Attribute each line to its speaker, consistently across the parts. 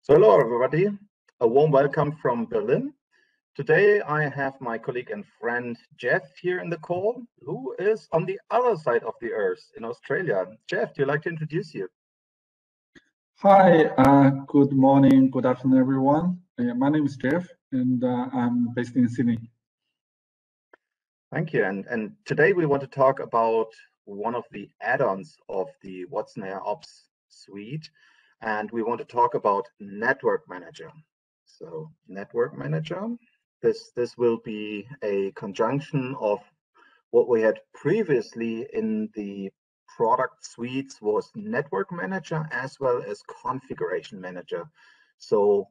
Speaker 1: So hello everybody, a warm welcome from Berlin. Today I have my colleague and friend Jeff here in the call, who is on the other side of the earth in Australia. Jeff, do you like to introduce you?
Speaker 2: Hi, good morning, good afternoon everyone. My name is Jeff and I'm based in Sydney.
Speaker 1: Thank you. And today we want to talk about one of the add-ons of the Watson AIOps suite. And we want to talk about Network Manager. So Network Manager, this will be a conjunction of what we had previously in the product suites was Network Manager as well as Configuration Manager. So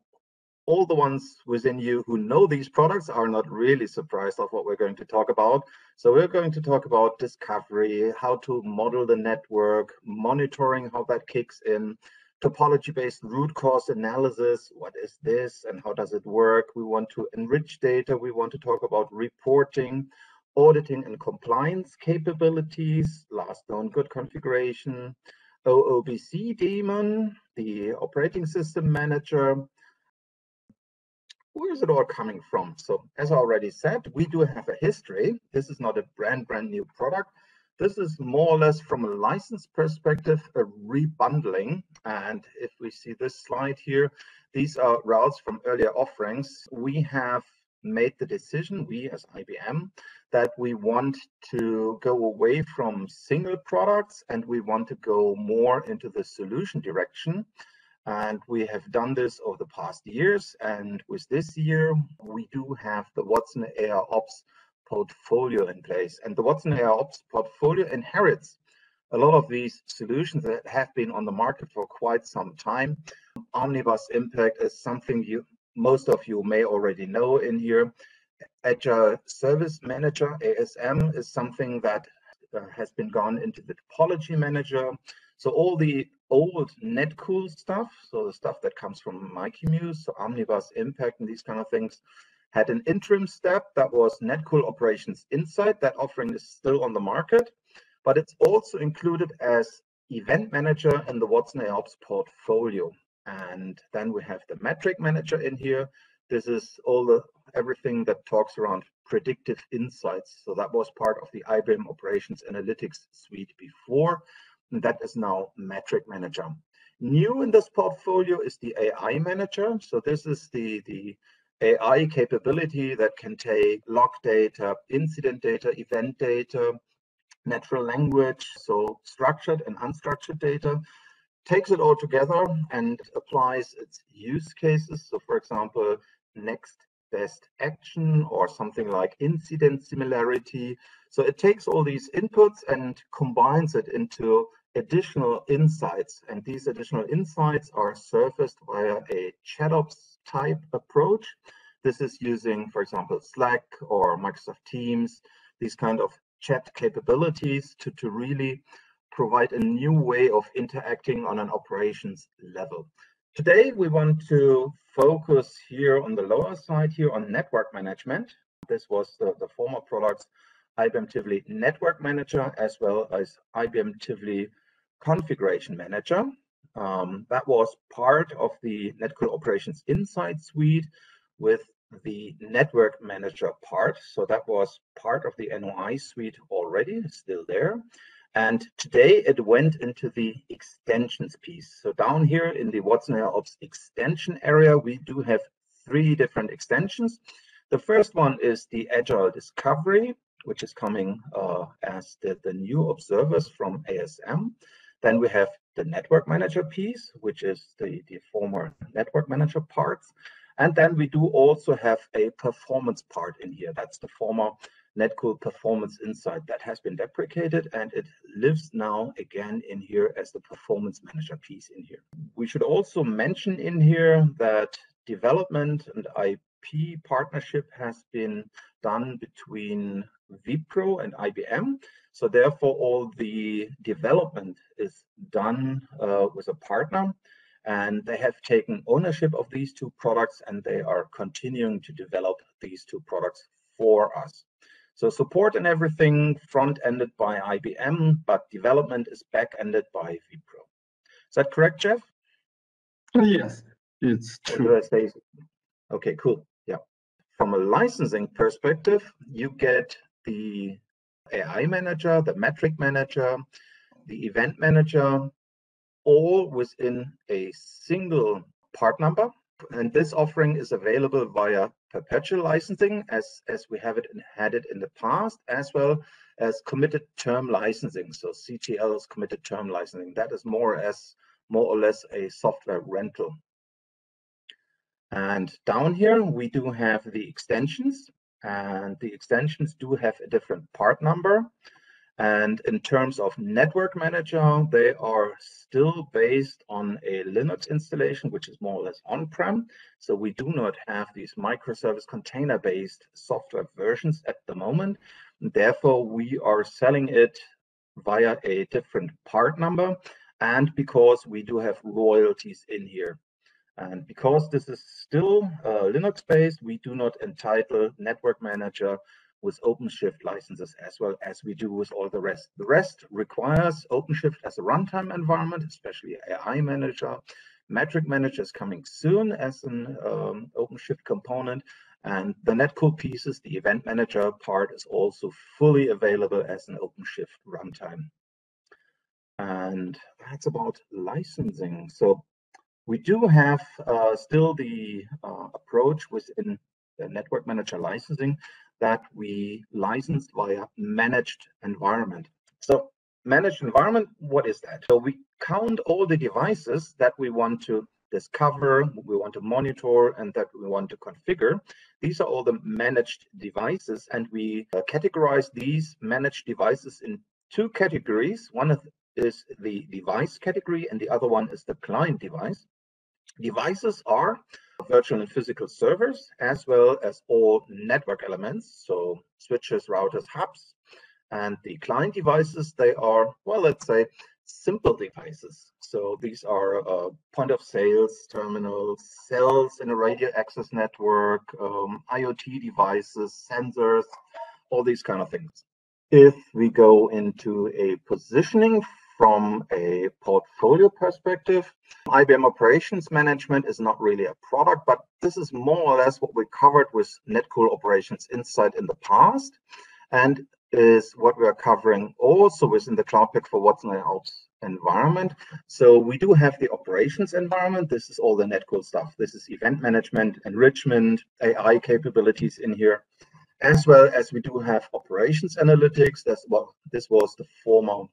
Speaker 1: all the ones within you who know these products are not really surprised of what we're going to talk about. So we're going to talk about discovery, how to model the network, monitoring, how that kicks in, topology-based root cause analysis, what is this and how does it work? We want to enrich data, we want to talk about reporting, auditing and compliance capabilities, last known good configuration, OOBC Daemon, the operating system manager. Where is it all coming from? So as I already said, we do have a history. This is not a brand new product. This is more or less from a license perspective, a rebundling. And if we see this slide here, these are routes from earlier offerings. We have made the decision, we as IBM, that we want to go away from single products and we want to go more into the solution direction. And we have done this over the past years. And with this year, we do have the Watson AIOps portfolio in place. And the Watson AIOps portfolio inherits a lot of these solutions that have been on the market for quite some time. Omnibus Impact is something most of you may already know in here. Agile Service Manager, ASM, is something that has been gone into the Topology Manager. So all the old Netcool stuff, so the stuff that comes from MyQMuse, so Omnibus Impact and these kind of things, had an interim step that was Netcool Operations Insight. That offering is still on the market, but it's also included as Event Manager in the Watson AIOps portfolio. And then we have the Metric Manager in here. This is everything that talks around predictive insights. So that was part of the IBM Operations Analytics suite before. And that is now Metric Manager. New in this portfolio is the AI Manager. So this is the AI capability that can take log data, incident data, event data, natural language, so structured and unstructured data, takes it all together and applies its use cases. So for example, next best action or something like incident similarity. So it takes all these inputs and combines it into additional insights. And these additional insights are surfaced via a ChatOps type approach. This is using, for example, Slack or Microsoft Teams, these kind of chat capabilities to really provide a new way of interacting on an operations level. Today, we want to focus here on the lower side here on network management. This was the former products, IBM Tivoli Network Manager, as well as IBM Tivoli Configuration Manager. That was part of the Netcool Operations Insight suite with the Network Manager part. So that was part of the NOI suite already, still there. And today it went into the extensions piece. So down here in the Watson AIOps extension area, we do have 3 different extensions. The first one is the Agile Discovery, which is coming as the new observers from ASM. Then we have the Network Manager piece, which is the former Network Manager parts. And then we do also have a performance part in here. That's the former Netcool Performance Insight that has been deprecated, and it lives now again in here as the Performance Manager piece in here. We should also mention in here that development and IP partnership has been done between Wipro and IBM. So therefore, all the development is done with a partner. And they have taken ownership of these 2 products, and they are continuing to develop these 2 products for us. So support and everything front-ended by IBM, but development is back-ended by Wipro. Is that correct, Jeff?
Speaker 2: Yes. It's
Speaker 1: Or
Speaker 2: true.
Speaker 1: do I say? Okay, cool. Yeah. From a licensing perspective, you get the AI manager, the metric manager, the event manager, all within a single part number. And this offering is available via perpetual licensing as we have it had it in the past, as well as committed term licensing. So CTL is committed term licensing. That is more or less a software rental. And down here, we do have the extensions, and the extensions do have a different part number. And in terms of network manager, they are still based on a Linux installation, which is more or less on-prem. So we do not have these microservice container-based software versions at the moment. Therefore, we are selling it via a different part number, and because we do have royalties in here. And because this is still Linux-based, we do not entitle Network Manager with OpenShift licenses as well as we do with all the rest. The rest requires OpenShift as a runtime environment, especially AI Manager. Metric Manager is coming soon as an OpenShift component. And the Netcool pieces, the Event Manager part, is also fully available as an OpenShift runtime. And that's about licensing. So we do have still the approach within the Network Manager licensing that we license via managed environment. So managed environment, what is that? So we count all the devices that we want to discover, we want to monitor, and that we want to configure. These are all the managed devices, and we categorize these managed devices in two categories. One is the device category, and the other one is the client device. Devices are virtual and physical servers, as well as all network elements, so switches, routers, hubs. And the client devices, they are, well, let's say, simple devices. So these are point of sales terminals, cells in a radio access network, IoT devices, sensors, all these kind of things. If we go into a positioning from a portfolio perspective, IBM Operations Management is not really a product, but this is more or less what we covered with Netcool Operations Insight in the past, and is what we are covering also within the Cloud Pak for Watson AIOps environment. So we do have the operations environment. This is all the Netcool stuff. This is event management, enrichment, AI capabilities in here, as well as we do have operations analytics. This was the former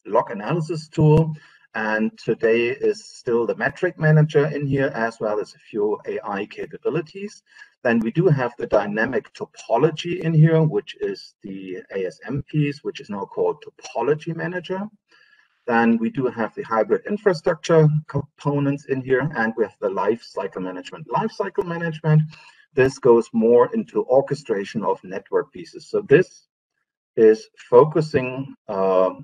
Speaker 1: log analysis tool, and today is still the metric manager in here, as well as a few AI capabilities. Then we do have the dynamic topology in here, which is the ASM piece, which is now called Topology Manager. Then we do have the hybrid infrastructure components in here, and we have the lifecycle management. Lifecycle management, this goes more into orchestration of network pieces. So this is focusing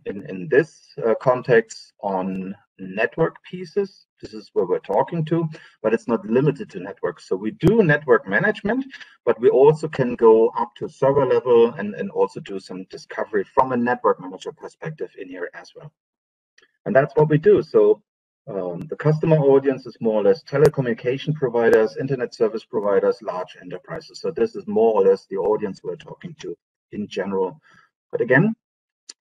Speaker 1: in this context on network pieces. This is where we're talking to, but it's not limited to networks. So we do network management, but we also can go up to server level and also do some discovery from a network manager perspective in here as well. And that's what we do. So the customer audience is more or less telecommunication providers, internet service providers, large enterprises. So this is more or less the audience we're talking to in general. But again,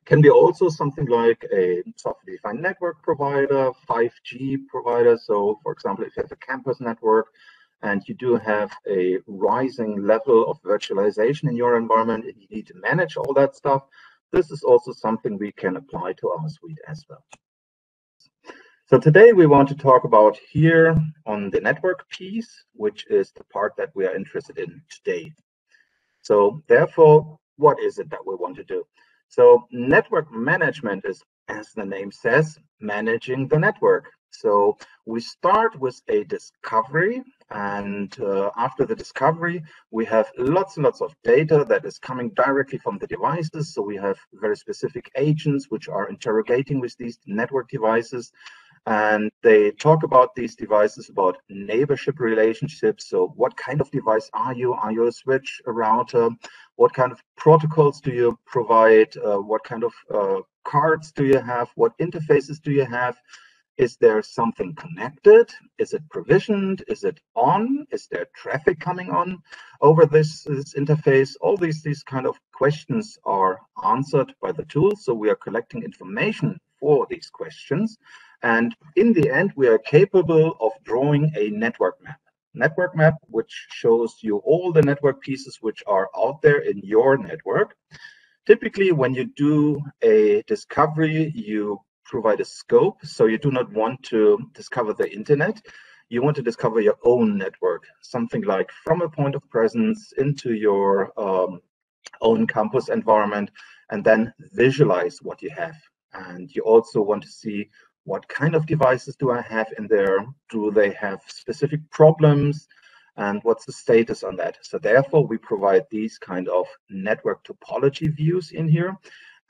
Speaker 1: can be also something like a software-defined network provider, 5G provider. So for example, if you have a campus network and you do have a rising level of virtualization in your environment, and you need to manage all that stuff, this is also something we can apply to our suite as well. So today we want to talk about here on the network piece, which is the part that we are interested in today. So therefore, what is it that we want to do? So network management is, as the name says, managing the network. So we start with a discovery, and after the discovery, we have lots and lots of data that is coming directly from the devices. So we have very specific agents which are interrogating with these network devices. And they talk about these devices, about neighborship relationships. So what kind of device are you? Are you a switch, a router? What kind of protocols do you provide? What kind of cards do you have? What interfaces do you have? Is there something connected? Is it provisioned? Is it on? Is there traffic coming on over this interface? All these kind of questions are answered by the tool. So we are collecting information for these questions. And in the end, we are capable of drawing a network map. Network map, which shows you all the network pieces which are out there in your network. Typically, when you do a discovery, you provide a scope. So you do not want to discover the internet. You want to discover your own network, something like from a point of presence into your own campus environment, and then visualize what you have. And you also want to see what kind of devices do I have in there? Do they have specific problems? And what's the status on that? So therefore, we provide these kind of network topology views in here.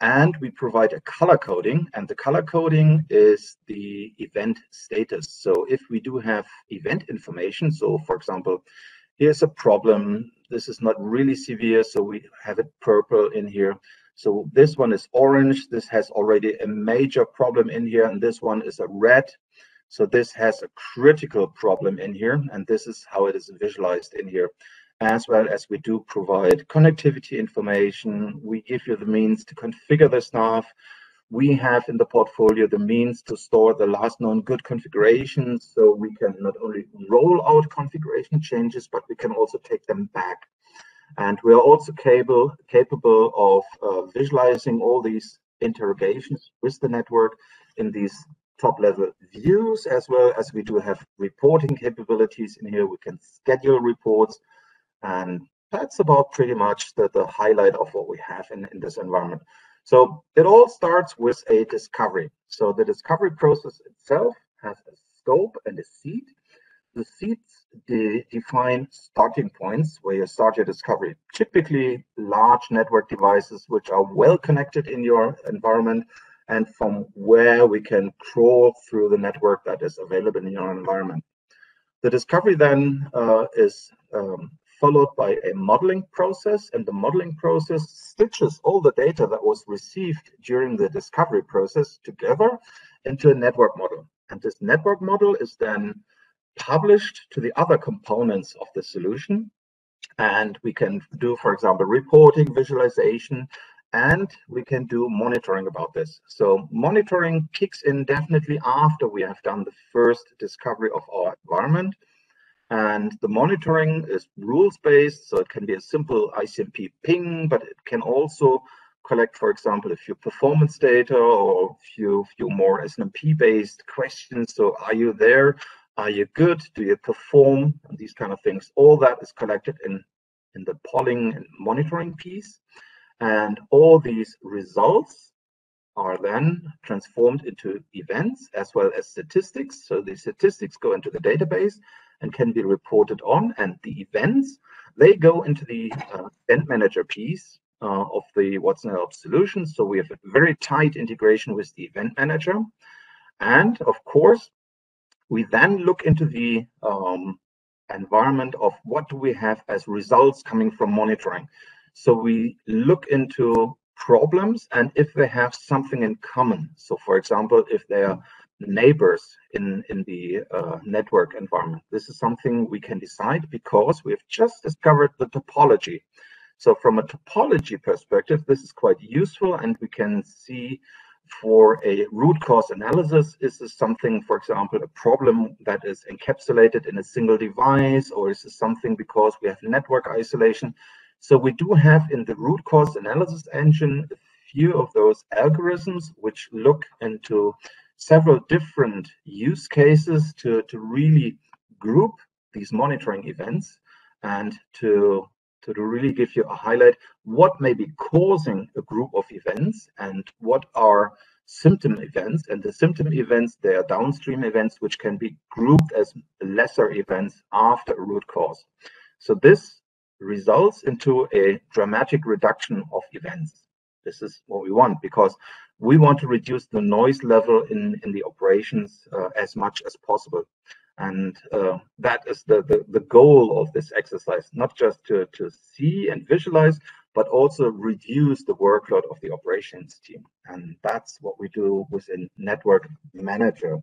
Speaker 1: And we provide a color coding, and the color coding is the event status. So if we do have event information, so for example, here's a problem, this is not really severe, so we have it purple in here. So this one is orange, this has already a major problem in here, and this one is a red. So this has a critical problem in here, and this is how it is visualized in here. As well as we do provide connectivity information, we give you the means to configure the stuff. We have in the portfolio the means to store the last known good configurations, so we can not only roll out configuration changes, but we can also take them back. And we are also capable of visualizing all these interrogations with the network in these top-level views, as well as we do have reporting capabilities in here. We can schedule reports, and that's about pretty much the highlight of what we have in this environment. So it all starts with a discovery. So the discovery process itself has a scope and a seed. The seeds define starting points where you start your discovery. Typically large network devices which are well connected in your environment, and from where we can crawl through the network that is available in your environment. The discovery then is followed by a modeling process, and the modeling process stitches all the data that was received during the discovery process together into a network model. And this network model is then published to the other components of the solution. And we can do, for example, reporting, visualization, and we can do monitoring about this. So monitoring kicks in definitely after we have done the first discovery of our environment. And the monitoring is rules-based, so it can be a simple ICMP ping, but it can also collect, for example, a few performance data or a few more SNMP-based questions. So are you there? Are you good? Do you perform? And these kind of things. All that is collected in the polling and monitoring piece. And all these results are then transformed into events as well as statistics. So the statistics go into the database and can be reported on, and the events, they go into the event manager piece of the Watson AIOps solution. So we have a very tight integration with the event manager. And of course, we then look into the environment of what do we have as results coming from monitoring. So we look into problems and if they have something in common. So for example, if they are neighbors in the network environment, this is something we can decide because we've just discovered the topology. So from a topology perspective, this is quite useful, and we can see for a root cause analysis, is this something, for example, a problem that is encapsulated in a single device, or is this something because we have network isolation? So we do have in the root cause analysis engine a few of those algorithms which look into several different use cases to really group these monitoring events and to really give you a highlight what may be causing a group of events and what are symptom events. And the symptom events, they are downstream events which can be grouped as lesser events after a root cause. So this results into a dramatic reduction of events. This is what we want, because we want to reduce the noise level in the operations as much as possible. And that is the goal of this exercise, not just to see and visualize, but also reduce the workload of the operations team. And that's what we do within Network Manager.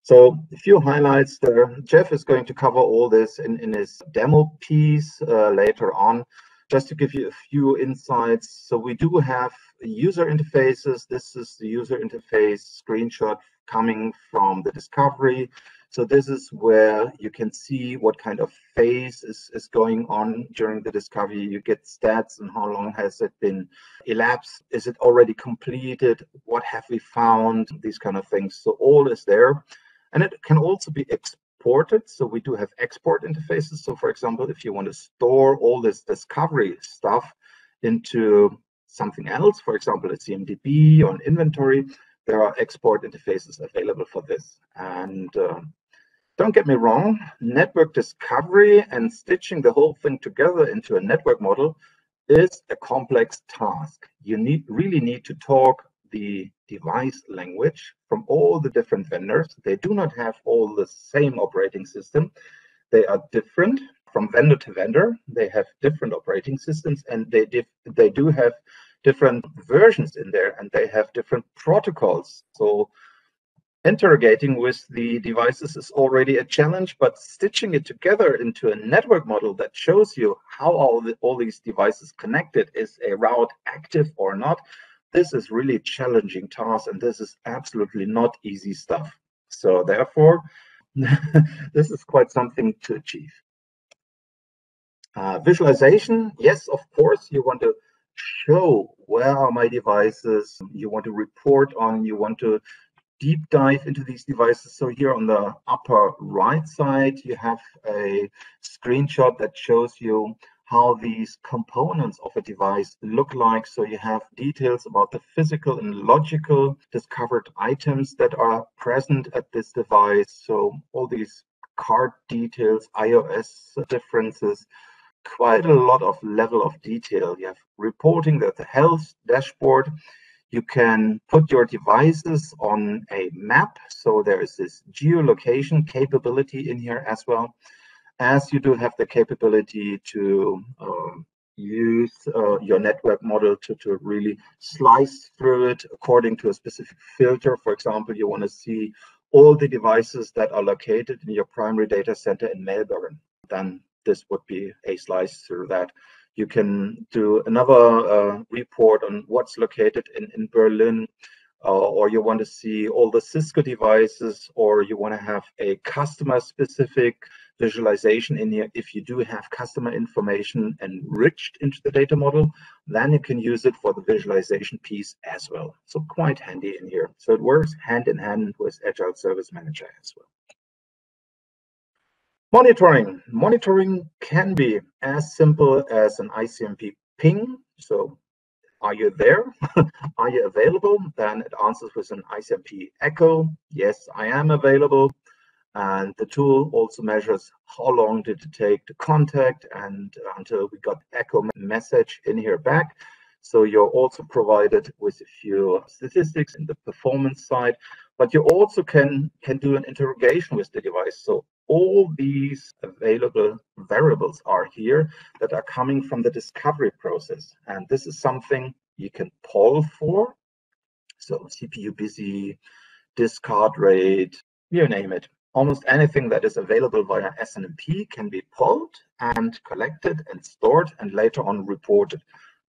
Speaker 1: So a few highlights there. Jeff is going to cover all this in his demo piece later on. Just to give you a few insights, so we do have user interfaces. This is the user interface screenshot coming from the discovery. So this is where you can see what kind of phase is going on during the discovery. You get stats and how long has it been elapsed. Is it already completed? What have we found? These kind of things. So all is there. And it can also be exported. So we do have export interfaces. So for example, if you want to store all this discovery stuff into something else, for example, a CMDB or an inventory, there are export interfaces available for this. And don't get me wrong, network discovery and stitching the whole thing together into a network model is a complex task. You really need to talk the device language from all the different vendors. They do not have all the same operating system. They are different from vendor to vendor. They have different operating systems, and they do have different versions in there, and they have different protocols. So interrogating with the devices is already a challenge, but stitching it together into a network model that shows you how all these devices connected, is a route active or not, this is really a challenging task, and this is absolutely not easy stuff. So therefore, this is quite something to achieve. Visualization, yes, of course, you want to show where are my devices, you want to report on, you want to deep dive into these devices. So here on the upper right side, you have a screenshot that shows you how these components of a device look like. So you have details about the physical and logical discovered items that are present at this device. So all these card details, iOS differences, quite a lot of level of detail. You have reporting, that the health dashboard. You can put your devices on a map. So there is this geolocation capability in here as well, as you do have the capability to use your network model to really slice through it according to a specific filter. For example, you want to see all the devices that are located in your primary data center in Melbourne. Then this would be a slice through that. You can do another report on what's located in Berlin, or you want to see all the Cisco devices, or you want to have a customer-specific visualization in here. If you do have customer information enriched into the data model, then you can use it for the visualization piece as well. So quite handy in here. So it works hand in hand with Agile Service Manager as well. Monitoring. Monitoring can be as simple as an ICMP ping. So are you there? Are you available? Then it answers with an ICMP echo. Yes, I am available. And the tool also measures how long did it take to contact and until we got echo message in here back. So you're also provided with a few statistics in the performance side, but you also can do an interrogation with the device. So all these available variables are here that are coming from the discovery process. And this is something you can poll for. So CPU busy, discard rate, you name it. Almost anything that is available via SNMP can be polled and collected and stored and later on reported.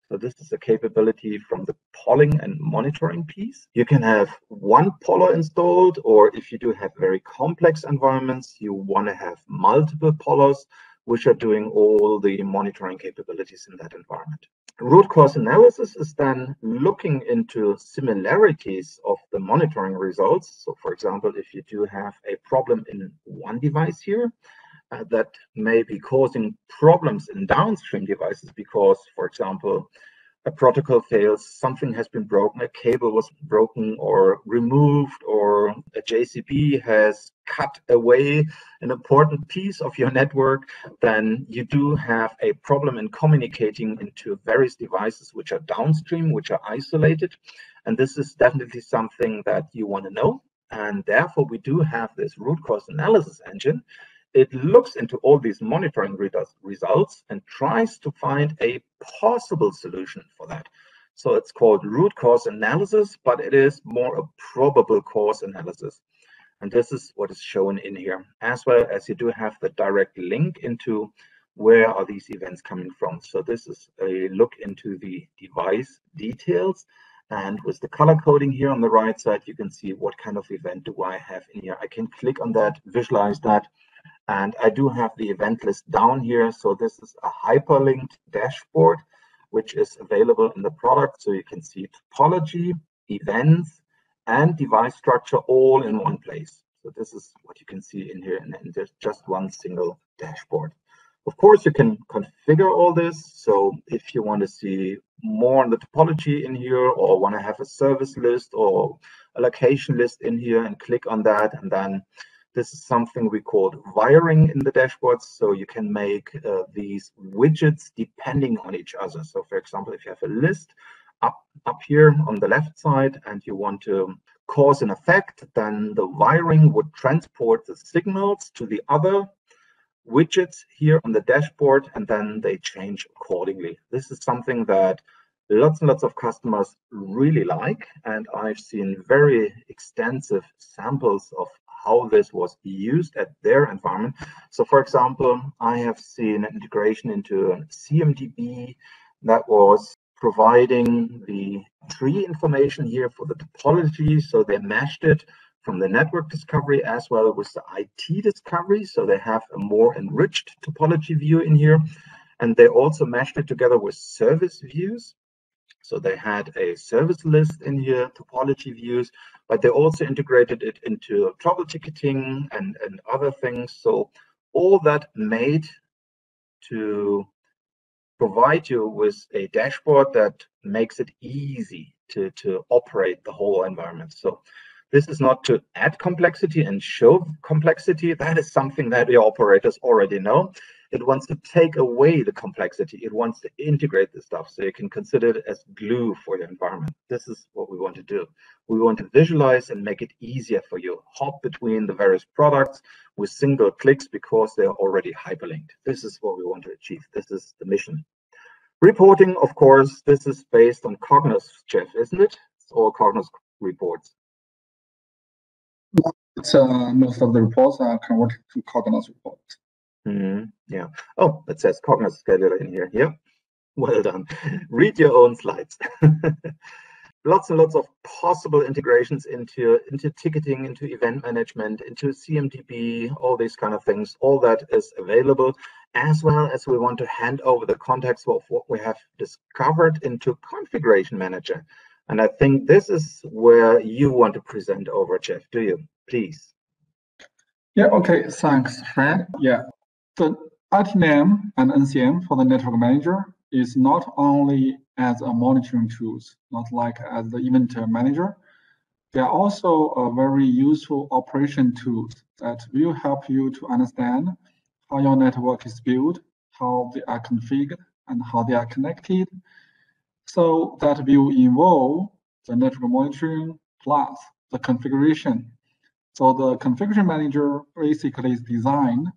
Speaker 1: So this is a capability from the polling and monitoring piece. You can have one poller installed, or if you do have very complex environments, you want to have multiple pollers, which are doing all the monitoring capabilities in that environment. Root cause analysis is then looking into similarities of the monitoring results. So for example, if you do have a problem in one device here, that may be causing problems in downstream devices because, for example, a protocol fails, something has been broken, a cable was broken or removed, or a JCB has cut away an important piece of your network, then you do have a problem in communicating into various devices which are downstream, which are isolated. And this is definitely something that you want to know. And therefore, we do have this root cause analysis engine. It looks into all these monitoring results and tries to find a possible solution for that. So it's called root cause analysis, but it is more a probable cause analysis. And this is what is shown in here, as well as you do have the direct link into where are these events coming from. So this is a look into the device details. And with the color coding here on the right side, you can see what kind of event do I have in here. I can click on that, visualize that, and I do have the event list down here. So this is a hyperlinked dashboard, which is available in the product. So you can see topology, events, and device structure all in one place. So this is what you can see in here, and there's just one single dashboard. Of course, you can configure all this. So if you want to see more on the topology in here, or want to have a service list or a location list in here, and click on that, and then this is something we call wiring in the dashboards. So you can make these widgets depending on each other. So for example, if you have a list up here on the left side and you want to cause an effect, then the wiring would transport the signals to the other widgets here on the dashboard, and then they change accordingly. This is something that lots and lots of customers really like, and I've seen very extensive samples of how this was used at their environment. So for example, I have seen an integration into CMDB that was providing the tree information here for the topology. So they meshed it from the network discovery as well with the IT discovery. So they have a more enriched topology view in here. And they also meshed it together with service views. So they had a service list in here, topology views, but they also integrated it into trouble ticketing and other things. So all that made to provide you with a dashboard that makes it easy to operate the whole environment. So this is not to add complexity and show complexity. That is something that your operators already know. It wants to take away the complexity. It wants to integrate the stuff so you can consider it as glue for your environment. This is what we want to do. We want to visualize and make it easier for you. Hop between the various products with single clicks because they're already hyperlinked. This is what we want to achieve. This is the mission. Reporting, of course, this is based on Cognos, Jeff, isn't it? It's all Cognos reports.
Speaker 2: Most of the reports are converted to Cognos reports.
Speaker 1: Yeah. Oh, it says Cognos scheduler in here. Yeah. Well done. Read your own slides. Lots and lots of possible integrations into ticketing, into event management, into CMDB, all these kind of things. All that is available, as well as we want to hand over the context of what we have discovered into Configuration Manager. And I think this is where you want to present over, Jeff. Do you? Please.
Speaker 2: Yeah, okay, thanks, Fred. Yeah, the ITNM and NCM for the Network Manager is not only as a monitoring tools, not like as the event manager. They are also a very useful operation tools that will help you to understand how your network is built, how they are configured, and how they are connected. So that will involve the network monitoring plus the configuration. So the configuration manager basically is designed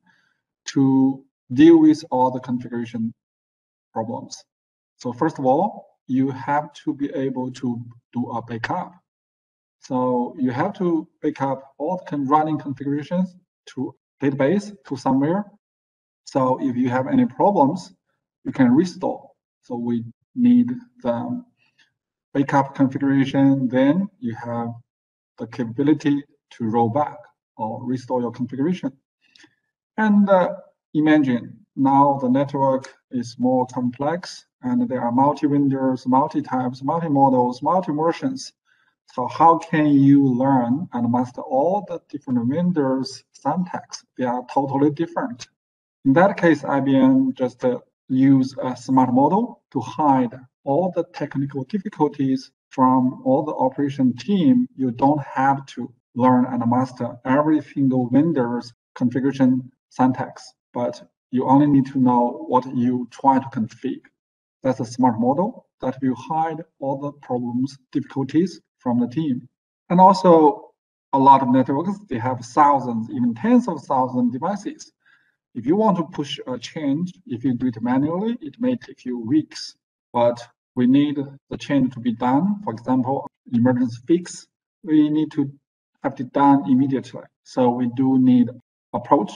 Speaker 2: to deal with all the configuration problems. So first of all, you have to be able to do a backup. So you have to backup all the running configurations to database to somewhere. So if you have any problems, you can restore. So we need the backup configuration. Then you have the capability to roll back or restore your configuration. And imagine now the network is more complex and there are multi-vendors, multi-types, multi-models, multi-versions. So how can you learn and master all the different vendors' syntax? They are totally different. In that case, IBM just use a smart model to hide all the technical difficulties from all the operation team. You don't have to learn and master every single vendor's configuration syntax, but you only need to know what you try to configure. That's a smart model that will hide all the problems, difficulties from the team. And also, a lot of networks, they have thousands, even tens of thousands devices. If you want to push a change, if you do it manually, it may take you weeks. But we need the change to be done. For example, emergency fix, we need to have it done immediately. So we do need approach.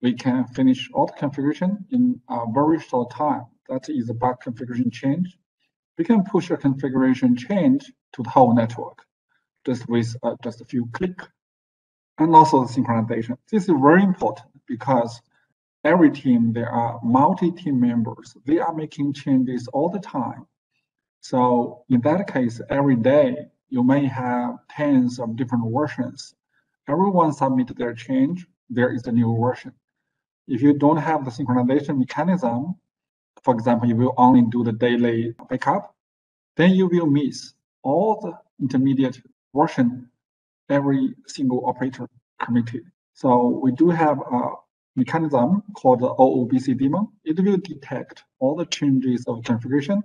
Speaker 2: We can finish all the configuration in a very short time. That is a bug configuration change. We can push a configuration change to the whole network just with just a few clicks. And also the synchronization. This is very important because every team, there are multi-team members. They are making changes all the time. So in that case, every day, you may have tens of different versions. Everyone submit their change, there is a new version. If you don't have the synchronization mechanism, for example, you will only do the daily backup, then you will miss all the intermediate version every single operator committed. So we do have a mechanism called the OOBC Daemon. It will detect all the changes of configuration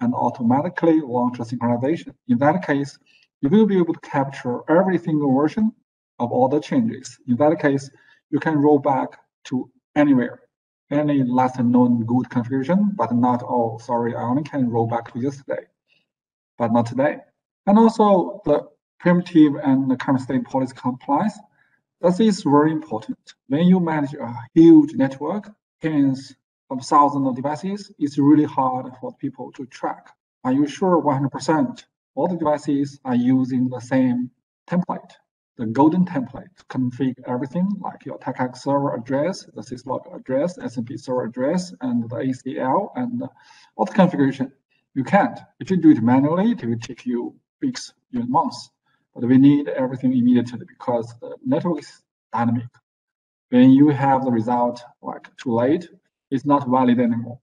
Speaker 2: and automatically launch a synchronization. In that case, you will be able to capture every single version of all the changes. In that case, you can roll back to anywhere, any last known good configuration, but not, oh, sorry, I only can roll back to yesterday, but not today. And also the primitive and the current state policy compliance. That is very important. When you manage a huge network, tens of thousands of devices, it's really hard for people to track. Are you sure 100% all the devices are using the same template, the golden template, configure everything like your TACAC server address, the syslog address, SMP server address, and the ACL, and all the configuration? You can't. If you do it manually, it will take you weeks, even months. But we need everything immediately because the network is dynamic. When you have the result like too late, it's not valid anymore.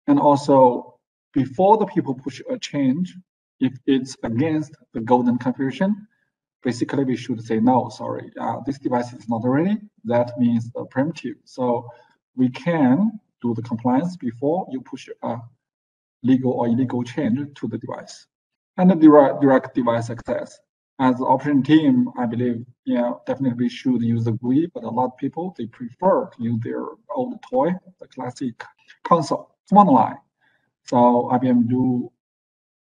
Speaker 2: And also, before the people push a change, if it's against the golden configuration, basically we should say, no, sorry, this device is not ready. That means the primitive. So we can do the compliance before you push a legal or illegal change to the device. And the direct device access. As the operation team, I believe, definitely we should use the GUI, but a lot of people, they prefer to use their old toy, the classic console, command line. So IBM do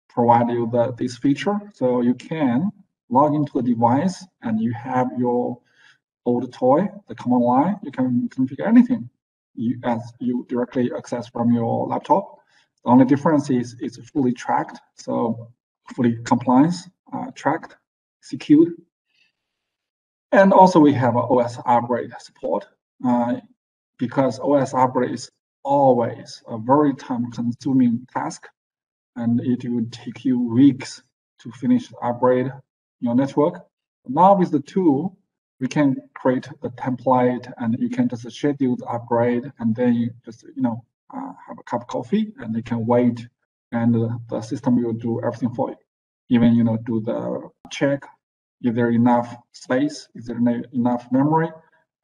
Speaker 2: provide you this feature. So you can log into the device and you have your old toy, the command line, you can configure anything as you directly access from your laptop. The only difference is it's fully tracked, so fully compliance, tracked, secured. And also we have an OS upgrade support because OS upgrade is always a very time-consuming task, and it will take you weeks to finish the upgrade your network. Now with the tool, we can create the template, and you can just schedule the upgrade, and then you just have a cup of coffee, and you can wait, and the system will do everything for you. Even do the check if there's enough space, if there's enough memory,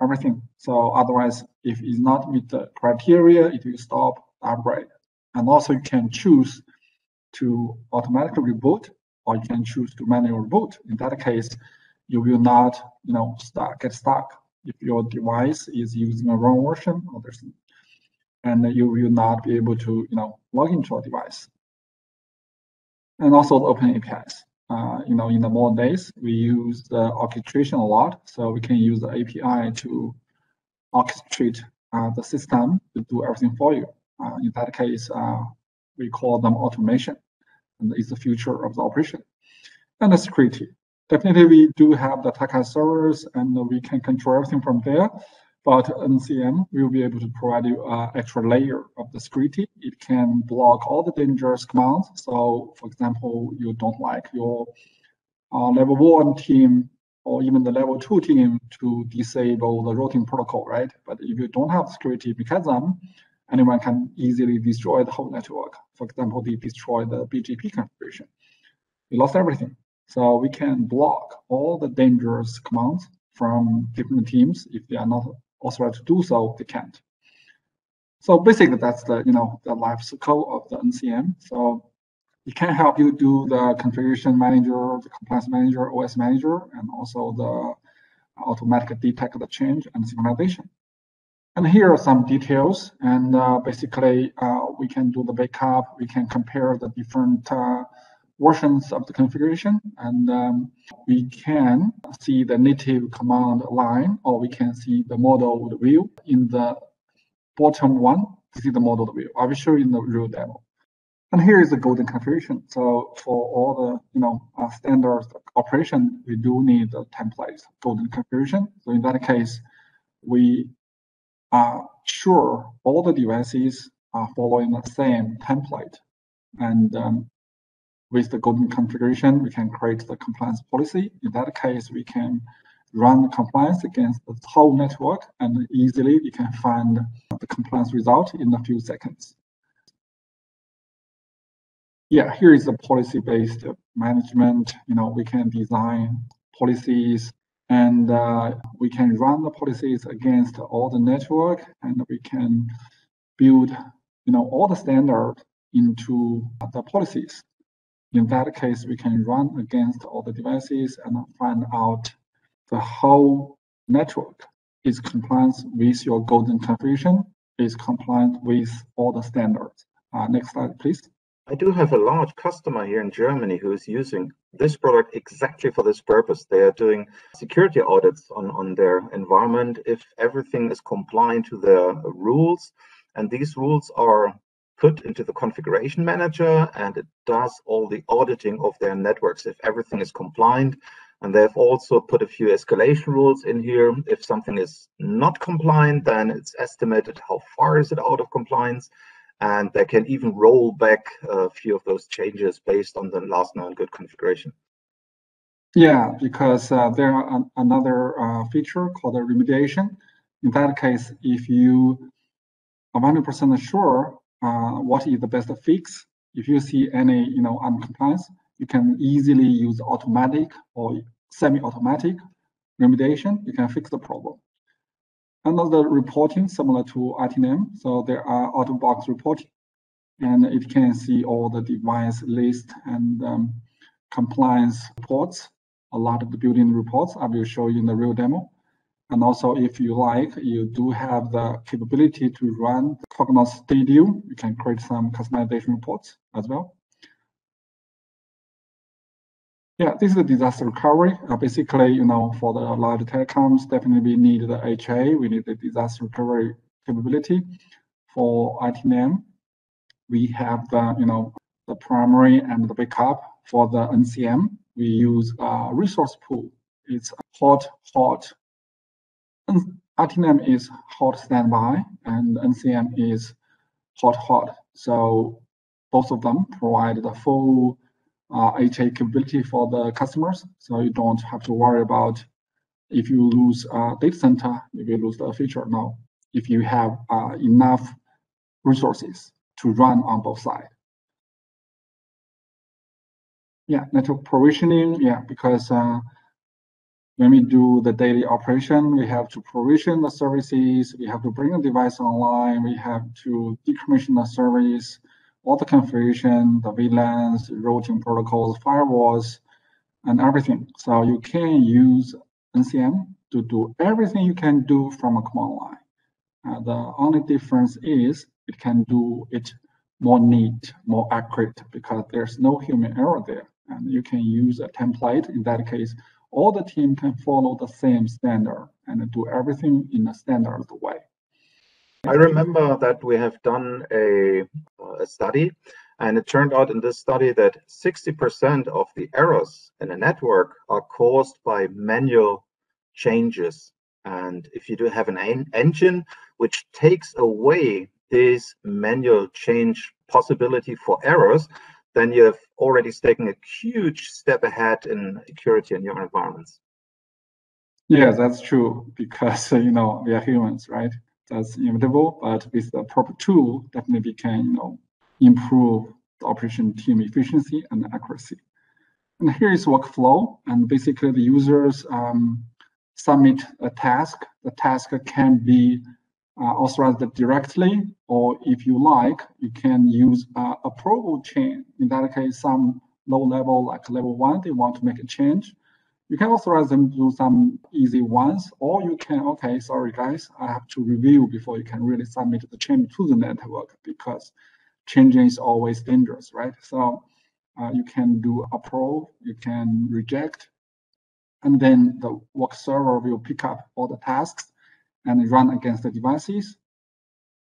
Speaker 2: everything. So otherwise, if it's not meet the criteria, it will stop the upgrade. And also you can choose to automatically reboot, or you can choose to manually reboot. In that case, you will not get stuck if your device is using a wrong version, and you will not be able to log into a device. And also the open APIs. In the modern days, we use the orchestration a lot, so we can use the API to orchestrate the system to do everything for you. In that case, we call them automation, and it's the future of the operation. And the security. Definitely, we do have the TACAC servers, and we can control everything from there. But NCM will be able to provide you an extra layer of the security. It can block all the dangerous commands. So, for example, you don't like your level 1 team or even the level 2 team to disable the routing protocol, right? But if you don't have security mechanism, anyone can easily destroy the whole network. For example, they destroy the BGP configuration. We lost everything. So we can block all the dangerous commands from different teams. If they are not authorized to do so, they can't. So basically, that's the the life cycle of the NCM. So it can help you do the configuration manager, the compliance manager, OS manager, and also the automatic detect the change and synchronization. And here are some details. And basically, we can do the backup. We can compare the different versions of the configuration, and we can see the native command line, or we can see the model view in the bottom one to see the model view. I will show you in the real demo. And here is the golden configuration. So for all the standard operation, we do need the template golden configuration. So in that case, we are sure all the devices are following the same template. And with the golden configuration, we can create the compliance policy. In that case, we can run the compliance against the whole network, and easily you can find the compliance result in a few seconds. Yeah, here is the policy-based management. We can design policies, and we can run the policies against all the network, and we can build, all the standard into the policies. In that case, we can run against all the devices and find out the whole network is compliant with your golden configuration, is compliant with all the standards. Next slide, please.
Speaker 1: I do have a large customer here in Germany who is using this product exactly for this purpose. They are doing security audits on their environment if everything is compliant to the rules. And these rules are put into the configuration manager, and it does all the auditing of their networks if everything is compliant. And they've also put a few escalation rules in here. If something is not compliant, then it's estimated how far is it out of compliance. And they can even roll back a few of those changes based on the last known good configuration.
Speaker 2: Yeah, because there are another feature called the remediation. In that case, if you are 100% sure what is the best fix, if you see any uncompliance, you can easily use automatic or semi-automatic remediation. You can fix the problem. Another reporting similar to ITNM. So there are out-of-box reporting, and it can see all the device list and compliance reports, a lot of the built-in reports. I will show you in the real demo. And also, if you like, you do have the capability to run the Cognos Studio. You can create some customization reports as well. Yeah, this is the disaster recovery. Basically, for the large telecoms, definitely we need the HA. We need the disaster recovery capability. For ITNM, we have the the primary and the backup. For the NCM, we use a resource pool. It's hot. ITNM is hot standby, and NCM is hot. So both of them provide the full HA capability for the customers, so you don't have to worry about if you lose a data center, if you lose the feature. No, if you have enough resources to run on both sides. Yeah, network provisioning. Yeah, because when we do the daily operation, we have to provision the services, we have to bring a device online, we have to decommission the service, all the configuration, the VLANs, routing protocols, firewalls, and everything. So you can use NCM to do everything you can do from a command line. The only difference is it can do it more neat, more accurate, because there's no human error there. And you can use a template. In that case, all the team can follow the same standard and do everything in a standard way.
Speaker 1: I remember that we have done a study, and it turned out in this study that 60% of the errors in a network are caused by manual changes. And if you do have an engine which takes away this manual change possibility for errors, then you have already taken a huge step ahead in security in your environments.
Speaker 2: Yeah, that's true, because we are humans, right? That's inevitable, but with the proper tool, definitely can improve the operation team efficiency and accuracy. And here is workflow, and basically the users submit a task. The task can be authorized directly, or if you like, you can use approval chain. In that case, some low level, like level 1, they want to make a change. You can authorize them to do some easy ones, or you can, okay, sorry guys, I have to review before you can really submit the change to the network, because changing is always dangerous, right? So You can do approve, you can reject, and then the work server will pick up all the tasks and run against the devices.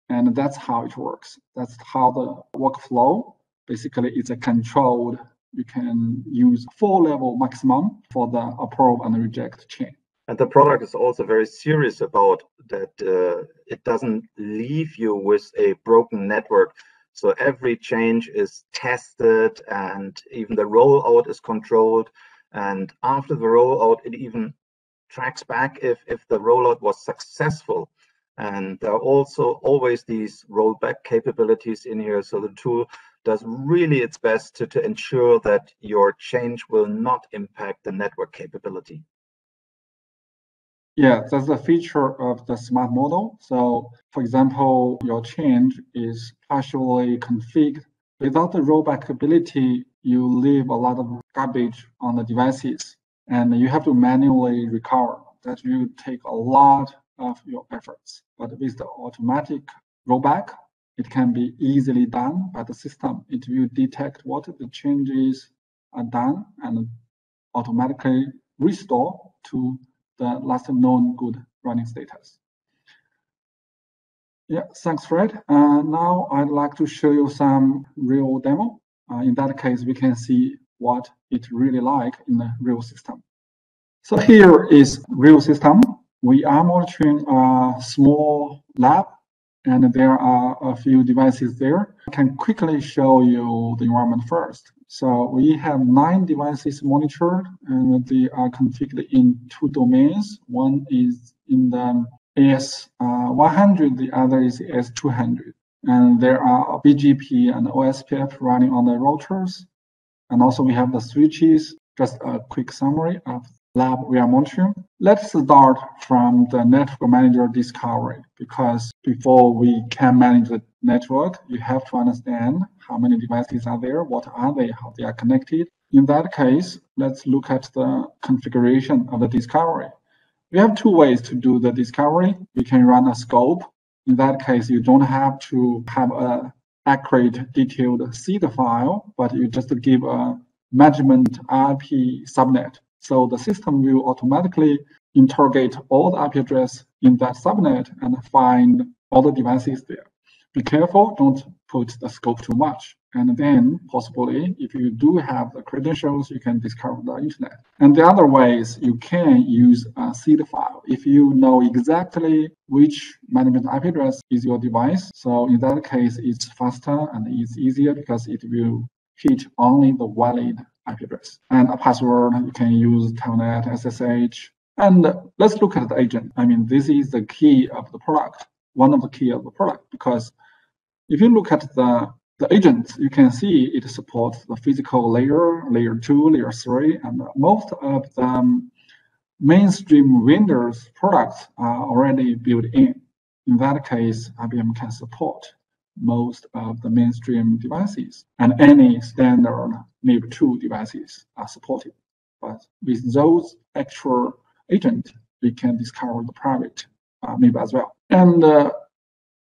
Speaker 2: And that's how it works. That's how the workflow basically is a controlled. You can use 4-level maximum for the approve and reject chain.
Speaker 1: And the product is also very serious about that. It doesn't leave you with a broken network. So every change is tested, and even the rollout is controlled. And after the rollout, it even tracks back if the rollout was successful. And there are also always these rollback capabilities in here. So the tool does really its best to ensure that your change will not impact the network capability.
Speaker 2: Yeah, that's the feature of the smart model. So, for example, your change is partially configured. Without the rollback ability, you leave a lot of garbage on the devices, and you have to manually recover. That will take a lot of your efforts. But with the automatic rollback, it can be easily done by the system. It will detect what the changes are done and automatically restore to the last known good running status. Yeah, thanks, Fred. Now I'd like to show you some real demo. In that case, we can see what it really like in the real system. So here is real system. We are monitoring a small lab, and there are a few devices there. I can quickly show you the environment first. So we have 9 devices monitored, and they are configured in 2 domains. One is in the AS100, the other is AS200. And there are BGP and OSPF running on the routers. And also we have the switches. Just a quick summary of lab we are monitoring. Let's start from the network manager discovery, because before we can manage the network, you have to understand how many devices are there, what are they, how they are connected. In that case, let's look at the configuration of the discovery. We have 2 ways to do the discovery. You can run a scope. In that case, you don't have to have an accurate, detailed seed file, but you just give a management IP subnet. So the system will automatically interrogate all the IP address in that subnet and find all the devices there. Be careful, don't put the scope too much. And then possibly, if you do have the credentials, you can discover the internet. And the other way is you can use a seed file. If you know exactly which management IP address is your device, so in that case, it's faster and it's easier because it will hit only the valid IP address. And a password, you can use Telnet, SSH. And let's look at the agent. I mean, this is the key of the product, one of the key of the product, because if you look at the agent, you can see it supports the physical layer, layer 2, layer 3, and most of the mainstream vendors' products are already built in. In that case, IBM can support most of the mainstream devices, and any standard NIB 2 devices are supported. But with those actual agents, we can discover the private NIB as well. And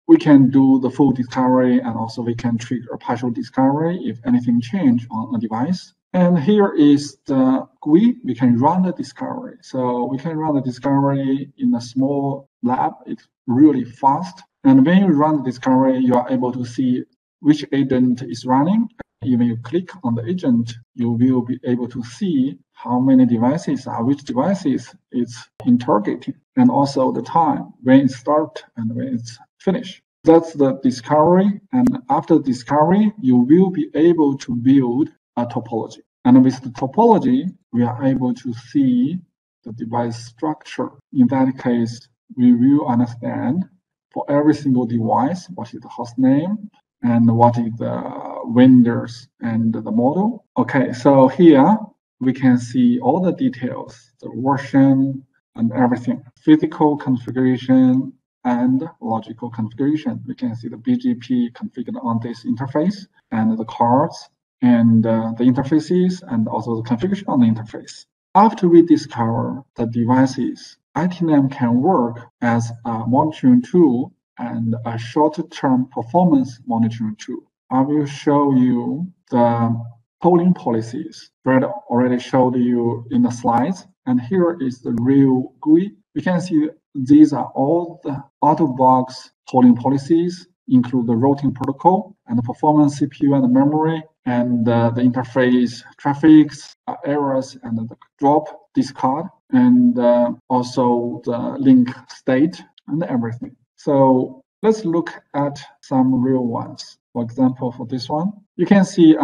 Speaker 2: we can do the full discovery, and also we can trigger a partial discovery if anything changes on a device. And here is the GUI. We can run the discovery. So we can run the discovery in a small lab. It's really fast. And when you run the discovery, you are able to see which agent is running. When you click on the agent, you will be able to see how many devices are, which devices it's interrogating, and also the time, when it starts and when it's finished. That's the discovery. And after discovery, you will be able to build a topology. And with the topology, we are able to see the device structure. In that case, we will understand for every single device, what is the host name and what is the vendors and the model. Okay, so here we can see all the details, the version and everything, physical configuration and logical configuration. We can see the BGP configured on this interface and the cards and the interfaces and also the configuration on the interface. After we discover the devices, ITNM can work as a monitoring tool and a short-term performance monitoring tool. I will show you the polling policies. Fred already showed you in the slides, and here is the real GUI. You can see these are all the out-of-box polling policies, include the routing protocol and the performance CPU and the memory, and the interface traffics, errors, and the drop, discard, and also the link state and everything. So let's look at some real ones. For example, for this one, you can see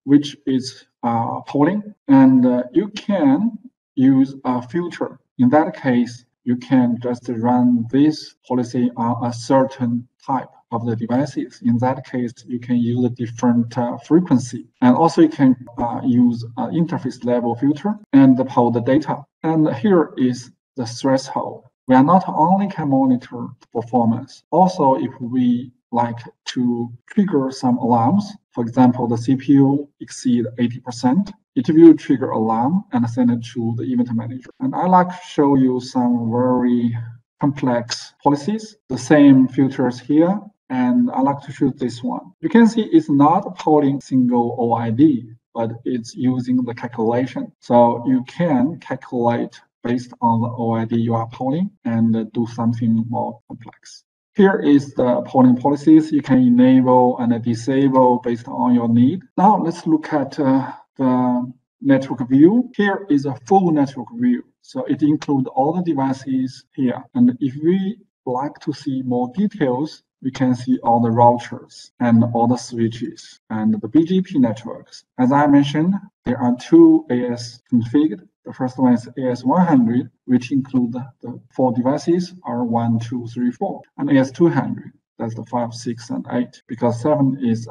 Speaker 2: which is polling, and you can use a filter. In that case, you can just run this policy on a certain type of the devices. In that case, you can use a different frequency. And also you can use an interface level filter and poll the data. And here is the threshold. We are not only can monitor the performance, also if we like to trigger some alarms, for example, the CPU exceed 80%, it will trigger alarm and send it to the event manager. And I like to show you some very complex policies, the same filters here, and I like to choose this one. You can see it's not polling single OID, but it's using the calculation. So you can calculate based on the OID you are polling and do something more complex. Here is the polling policies. You can enable and disable based on your need. Now let's look at the network view. Here is a full network view. So it includes all the devices here. And if we like to see more details, we can see all the routers and all the switches and the BGP networks. As I mentioned, there are two AS configured. The first one is AS100, which includes the 4 devices, R1, 2, 3, 4, and AS200, that's the 5, 6, and 8, because 7 is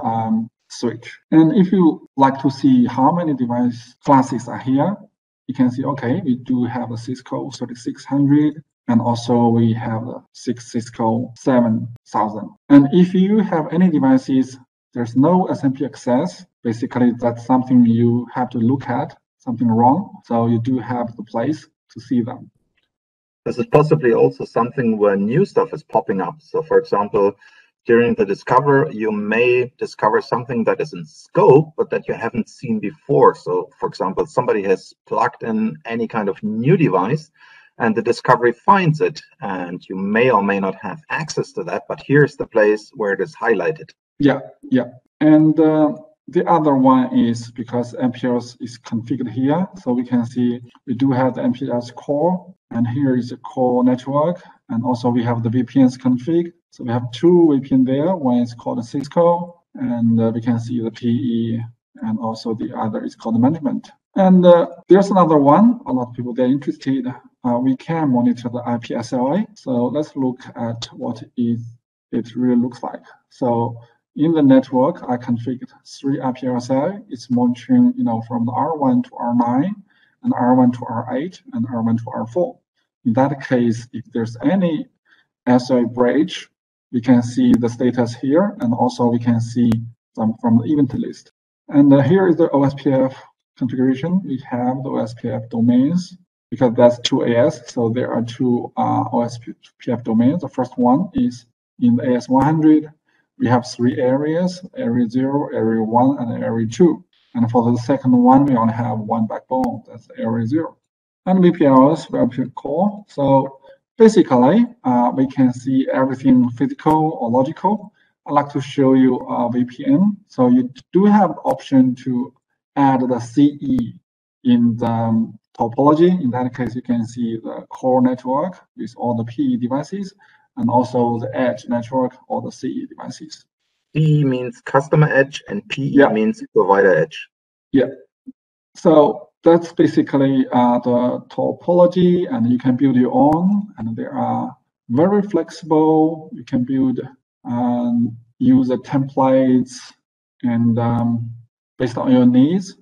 Speaker 2: switch. And if you like to see how many device classes are here, you can see, okay, we do have a Cisco 3600, and also we have the Cisco 7000. And if you have any devices, there's no SMP access, basically that's something you have to look at, something wrong. So you do have the place to see them.
Speaker 1: This is possibly also something where new stuff is popping up. So for example, during the discover, you may discover something that is in scope, but that you haven't seen before. So for example, somebody has plugged in any kind of new device and the discovery finds it, and you may or may not have access to that, but here's the place where it is highlighted.
Speaker 2: Yeah. And the other one is because MPLS is configured here. So we can see we do have the MPLS core, and here is the core network. And also we have the VPNs config. So we have 2 VPN there. One is called Cisco, and we can see the PE, and also the other is called management. And there's another one. A lot of people, they're interested. We can monitor the IP SLA. So let's look at what it really looks like. So in the network, I configured 3 IP SLA. It's monitoring, from the R1 to R9, and R1 to R8, and R1 to R4. In that case, if there's any SLA breach, we can see the status here, and also we can see some from the event list. And here is the OSPF configuration. We have the OSPF domains because that's 2 AS, so there are 2 OSPF domains. The first one is in the AS100. We have 3 areas, area 0, area 1, and area 2. And for the second one, we only have 1 backbone, that's area 0. And VPLs, VPL core. So basically, we can see everything physical or logical. I'd like to show you a VPN. So you do have the option to add the CE in the topology. In that case, you can see the core network with all the PE devices, and also the edge network or the CE devices.
Speaker 1: CE means customer edge, and PE means provider edge.
Speaker 2: Yeah. So that's basically the topology, and you can build your own, and they are very flexible. You can build and use the templates, and based on your needs,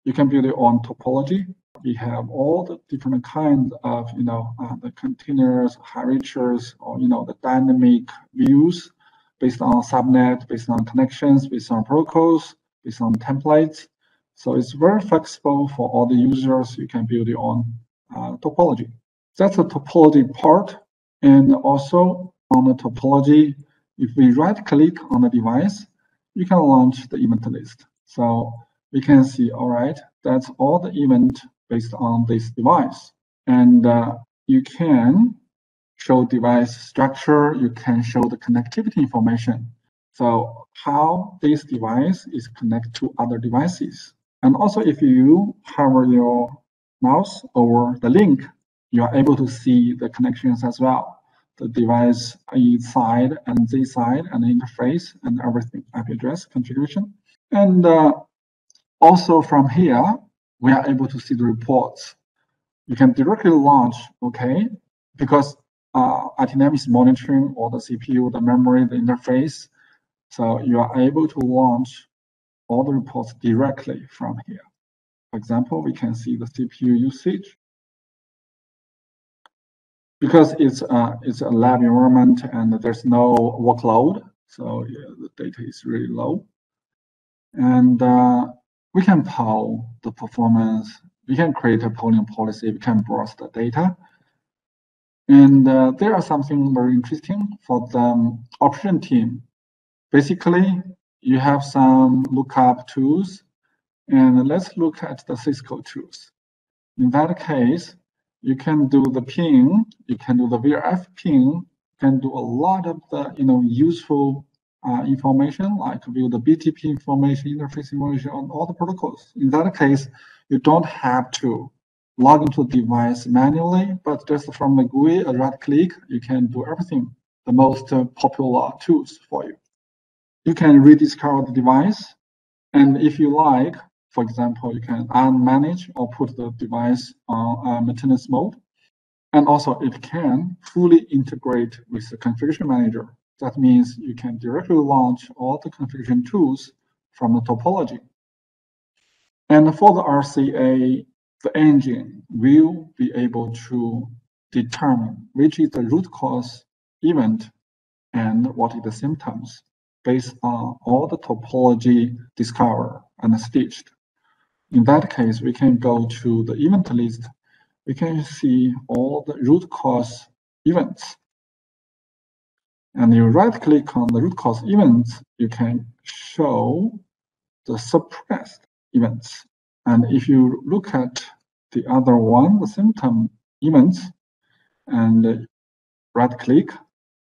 Speaker 2: you can build your own topology. We have all the different kinds of, the containers, hierarchies, or, the dynamic views based on subnet, based on connections, based on protocols, based on templates. So it's very flexible for all the users. You can build your own topology. That's the topology part. And also on the topology, if we right-click on the device, you can launch the event list. So we can see, all right, that's all the event based on this device. And you can show device structure, you can show the connectivity information. So how this device is connected to other devices. And also if you hover your mouse over the link, you are able to see the connections as well. The device E side and Z side and the interface and everything, IP address configuration. And also from here, we are able to see the reports. You can directly launch, okay, because ITNM is monitoring all the CPU, the memory, the interface. So you are able to launch all the reports directly from here. For example, we can see the CPU usage. Because it's a lab environment and there's no workload, so yeah, the data is really low. And we can poll the performance. We can create a polling policy. We can browse the data. And there are something very interesting for the operation team. Basically, you have some lookup tools, and let's look at the Cisco tools. In that case, you can do the ping, you can do the VRF ping, you can do a lot of the useful information, like view the BTP information, interface information on all the protocols. In that case, you don't have to log into the device manually, but just from the GUI, a right click, you can do everything, the most popular tools for you. You can rediscover the device, and if you like, for example, you can unmanage or put the device on maintenance mode. And also it can fully integrate with the configuration manager. That means you can directly launch all the configuration tools from the topology. And for the RCA, the engine will be able to determine which is the root cause event and what is the symptoms based on all the topology discovered and stitched. In that case, we can go to the event list. We can see all the root cause events. And you right click on the root cause events, you can show the suppressed events. And if you look at the other one, the symptom events, and right click,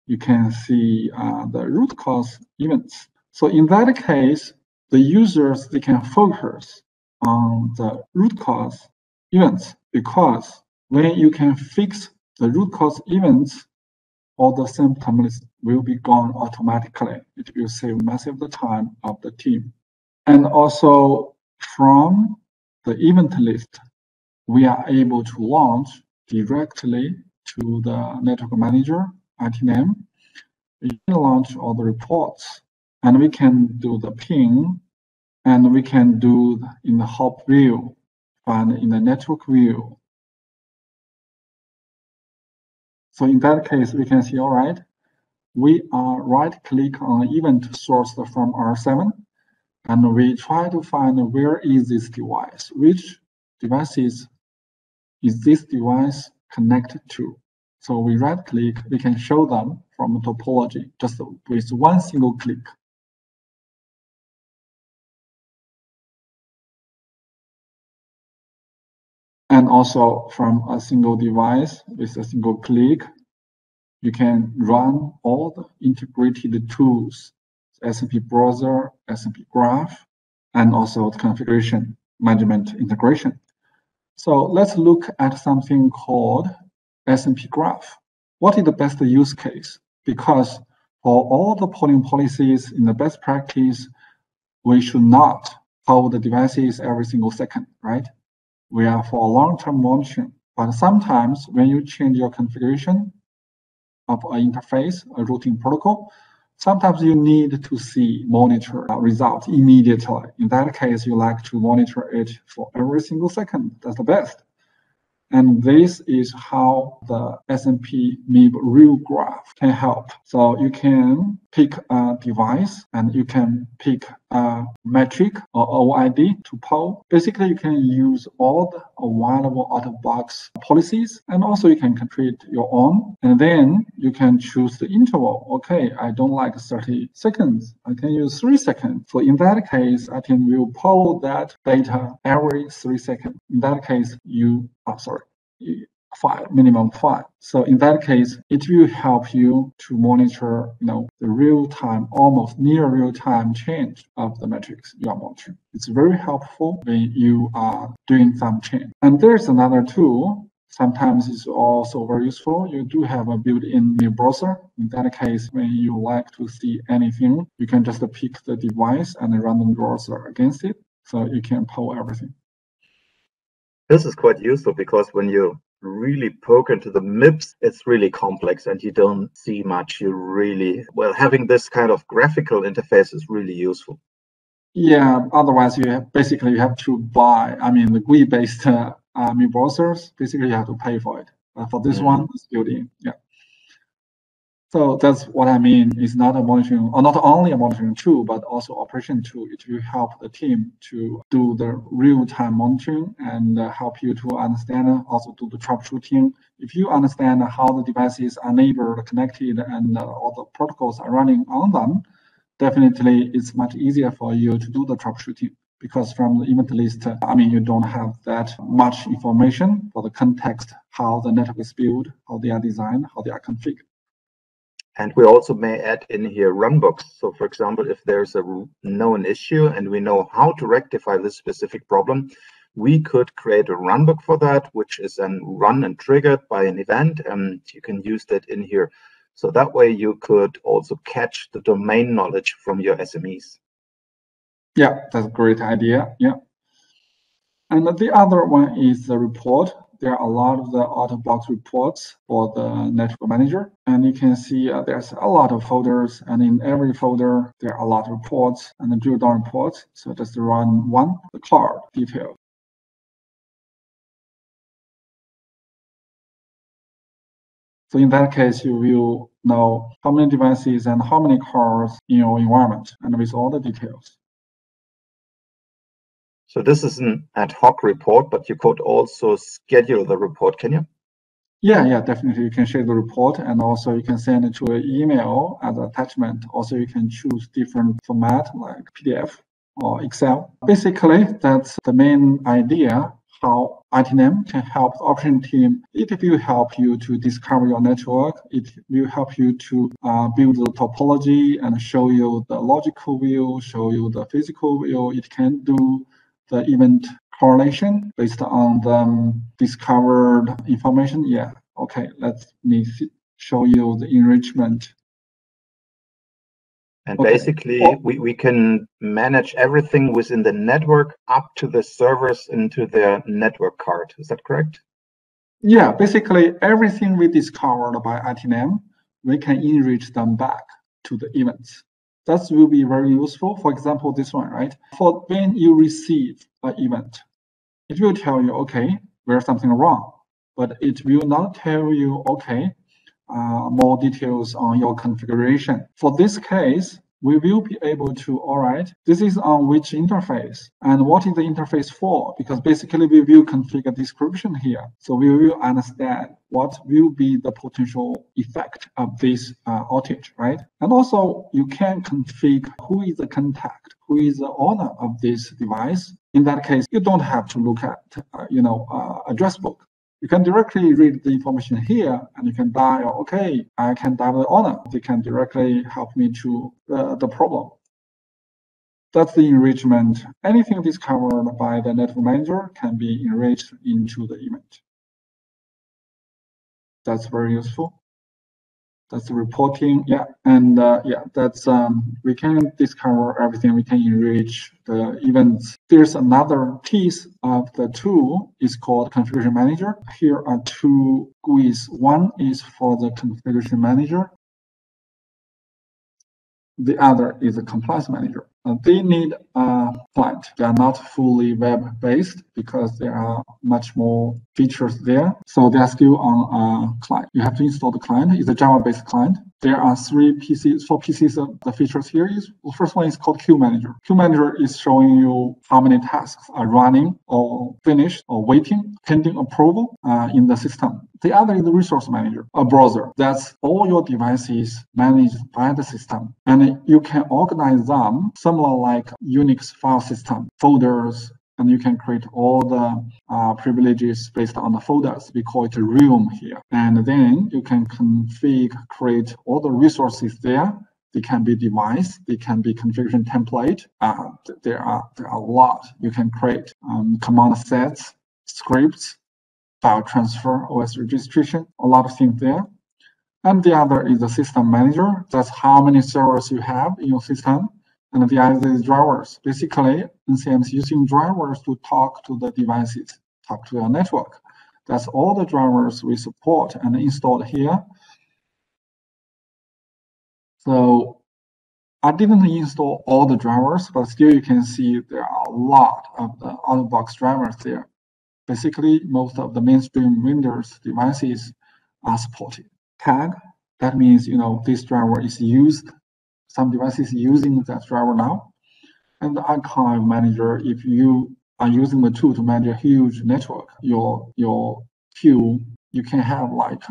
Speaker 2: you can see the root cause events. So in that case, the users, they can focus on the root cause events, because when you can fix the root cause events, all the symptoms will be gone automatically. It will save massive the time of the team. And also from the event list, we are able to launch directly to the network manager, ITNM. We can launch all the reports, and we can do the ping, and we can do in the hop view and in the network view. So in that case, we can see, all right, we are right-click on the event sourced from R7, and we try to find where is this device, which devices is this device connected to. So we right-click, we can show them from topology just with one single click. And also from a single device with a single click, you can run all the integrated tools, SMP browser, SMP graph, and also the configuration management integration. So let's look at something called SMP graph. What is the best use case? Because for all the polling policies in the best practice, we should not poll the devices every single second, right? We are for long-term monitoring. But sometimes when you change your configuration of an interface, a routing protocol, sometimes you need to monitor results immediately. In that case, you like to monitor it for every single second. That's the best. And this is how the SMP MIB real graph can help. So you can pick a device and you can pick a metric or OID to poll. Basically, you can use all the available out-of-box policies, and also you can create your own. And then you can choose the interval. Okay, I don't like 30 seconds. I can use 3 seconds. So in that case, I can will poll that data every 3 seconds. In that case, minimum 5. So in that case, it will help you to monitor, the real-time, almost near real-time change of the metrics you are monitoring. It's very helpful when you are doing some change. And there's another tool. Sometimes it's also very useful. You do have a built-in new browser. In that case, when you like to see anything, you can just pick the device and run the browser against it. So you can poll everything.
Speaker 1: This is quite useful because when you really poke into the MIPS, it's really complex and you don't see much. Having this kind of graphical interface is really useful.
Speaker 2: Yeah, otherwise you have to buy, the GUI-based MIP browsers. Basically, you have to pay for it. For this one, it's built in. Yeah. So that's what I mean. It's not a monitoring, or not only a monitoring tool, but also operation tool. It will help the team to do the real-time monitoring and help you to understand, also do the troubleshooting. If you understand how the devices are enabled, connected, and all the protocols are running on them, definitely it's much easier for you to do the troubleshooting. Because from the event list, you don't have that much information for the context, how the network is built, how they are designed, how they are configured.
Speaker 1: And we also may add in here runbooks. So for example, if there's a known issue and we know how to rectify this specific problem, we could create a runbook for that, which is then run and triggered by an event, and you can use that in here. So that way you could also catch the domain knowledge from your SMEs.
Speaker 2: Yeah, that's a great idea. Yeah. And the other one is the report. There are a lot of the out-of-box reports for the network manager. And you can see there's a lot of folders. And in every folder, there are a lot of reports and the drill down reports. So just run one, the card detail. So in that case, you will know how many devices and how many cards in your environment, and with all the details.
Speaker 1: So this is an ad hoc report, but you could also schedule the report, can you?
Speaker 2: Yeah, definitely. You can share the report, and also you can send it to an email as an attachment. Also, you can choose different format like PDF or Excel. Basically, that's the main idea, how ITNM can help the operation team. It will help you to discover your network. It will help you to build the topology and show you the logical view, show you the physical view. It can do the event correlation based on the discovered information. Yeah, okay, let me show you the enrichment.
Speaker 1: And basically, we can manage everything within the network up to the servers into their network card. Is that correct?
Speaker 2: Yeah, basically everything we discovered by ITNM, we can enrich them back to the events. That will be very useful. For example, this one, right? For when you receive an event, it will tell you, okay, there's something wrong, but it will not tell you, okay, more details on your configuration. For this case, we will be able to, all right, this is on which interface and what is the interface for? Because basically we will configure description here. So we will understand what will be the potential effect of this outage, right? And also you can configure who is the contact, who is the owner of this device. In that case, you don't have to look at, address book. You can directly read the information here, and you can dial, okay, I can dial the owner. They can directly help me to the problem. That's the enrichment. Anything discovered by the network manager can be enriched into the event. That's very useful. That's the reporting, yeah, and that's we can discover everything. We can enrich the events. There's another piece of the tool is called Configuration Manager. Here are two GUIs. One is for the Configuration Manager. The other is the Compliance Manager. they need a client. They are not fully web-based because there are much more features there. So they are still on a client. You have to install the client. It's a Java-based client. There are 4 pieces of the features here. The first one is called Queue Manager. Queue Manager is showing you how many tasks are running or finished or waiting, pending approval in the system. The other is the Resource Manager, a browser. That's all your devices managed by the system. And you can organize them similar like Unix file system, folders, and you can create all the privileges based on the folders. We call it a realm here. And then you can create all the resources there. They can be device, they can be configuration template. There are a lot you can create. Command sets, scripts, file transfer, OS registration, a lot of things there. And the other is the system manager. That's how many servers you have in your system. And the other is drivers. Basically, NCM is using drivers to talk to the devices, talk to your network. That's all the drivers we support and installed here. So I didn't install all the drivers, but still you can see there are a lot of the out-of-box drivers there. Basically, most of the mainstream Windows devices are supported. Tag, that means this driver is used. Some devices using that driver now. And the archive manager, if you are using the tool to manage a huge network, your queue, you can have like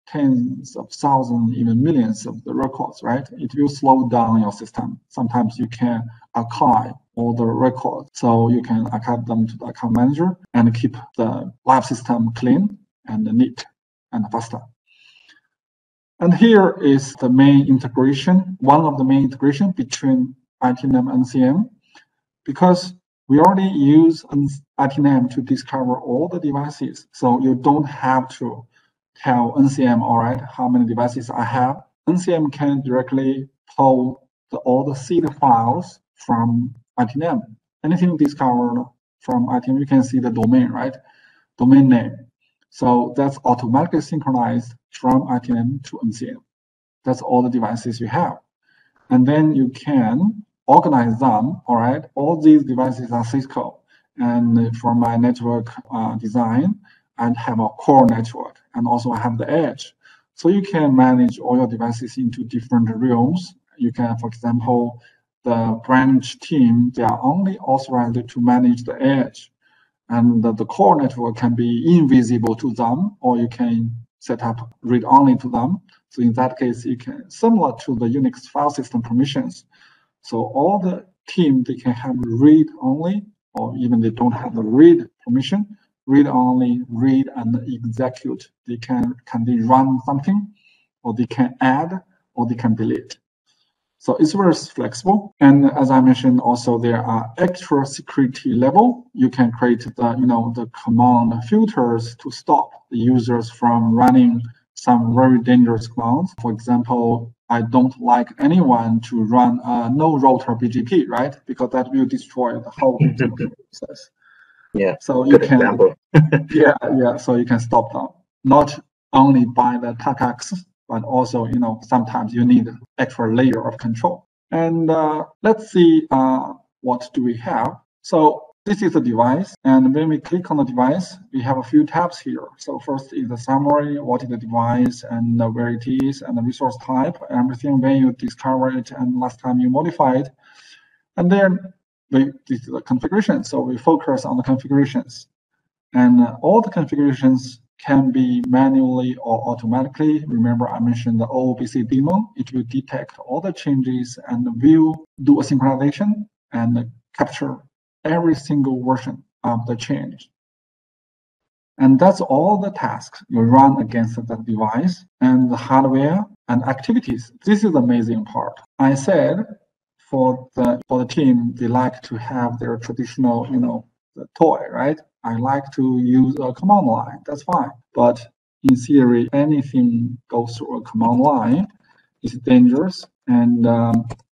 Speaker 2: tens of thousands, even millions of the records, right? It will slow down your system. Sometimes you can archive all the records. So you can archive them to the archive manager and keep the live system clean and neat and faster. And here is the main integration, one of the main integration between ITNM and NCM, because we already use ITNM to discover all the devices. So you don't have to tell NCM, all right, how many devices I have. NCM can directly pull all the seed files from ITNM. Anything discovered from ITNM, you can see the domain, right? Domain name. So that's automatically synchronized from ITNM to NCM. That's all the devices you have. And then you can organize them, all right? All these devices are Cisco. And from my network design, I have a core network. And also I have the edge. So you can manage all your devices into different realms. You can, for example, the branch team, they are only authorized to manage the edge. And the core network can be invisible to them, or you can set up read-only to them. So in that case, you can, similar to the Unix file system permissions. So all the team, they can have read-only, or even they don't have the read permission, read-only, read and execute. They can they run something, or they can add, or they can delete. So it's very flexible. And as I mentioned, also there are extra security level. You can create the command filters to stop the users from running some very dangerous commands. For example, I don't like anyone to run a no router BGP, right? Because that will destroy the whole process.
Speaker 1: Yeah.
Speaker 2: So you can example. yeah. So you can stop them, not only by the TACACs, but also, sometimes you need an extra layer of control. And let's see what do we have. So this is the device. And when we click on the device, we have a few tabs here. So first is the summary, what is the device and where it is and the resource type, everything when you discover it and last time you modify it. And then this is the configuration. So we focus on the configurations. And all the configurations can be manually or automatically. Remember, I mentioned the OOBC Daemon. It will detect all the changes and will do a synchronization and capture every single version of the change. And that's all the tasks you run against the device and the hardware and activities. This is the amazing part. I said for the team, they like to have their traditional, the toy, right? I like to use a command line, that's fine. But in theory, anything goes through a command line is dangerous. And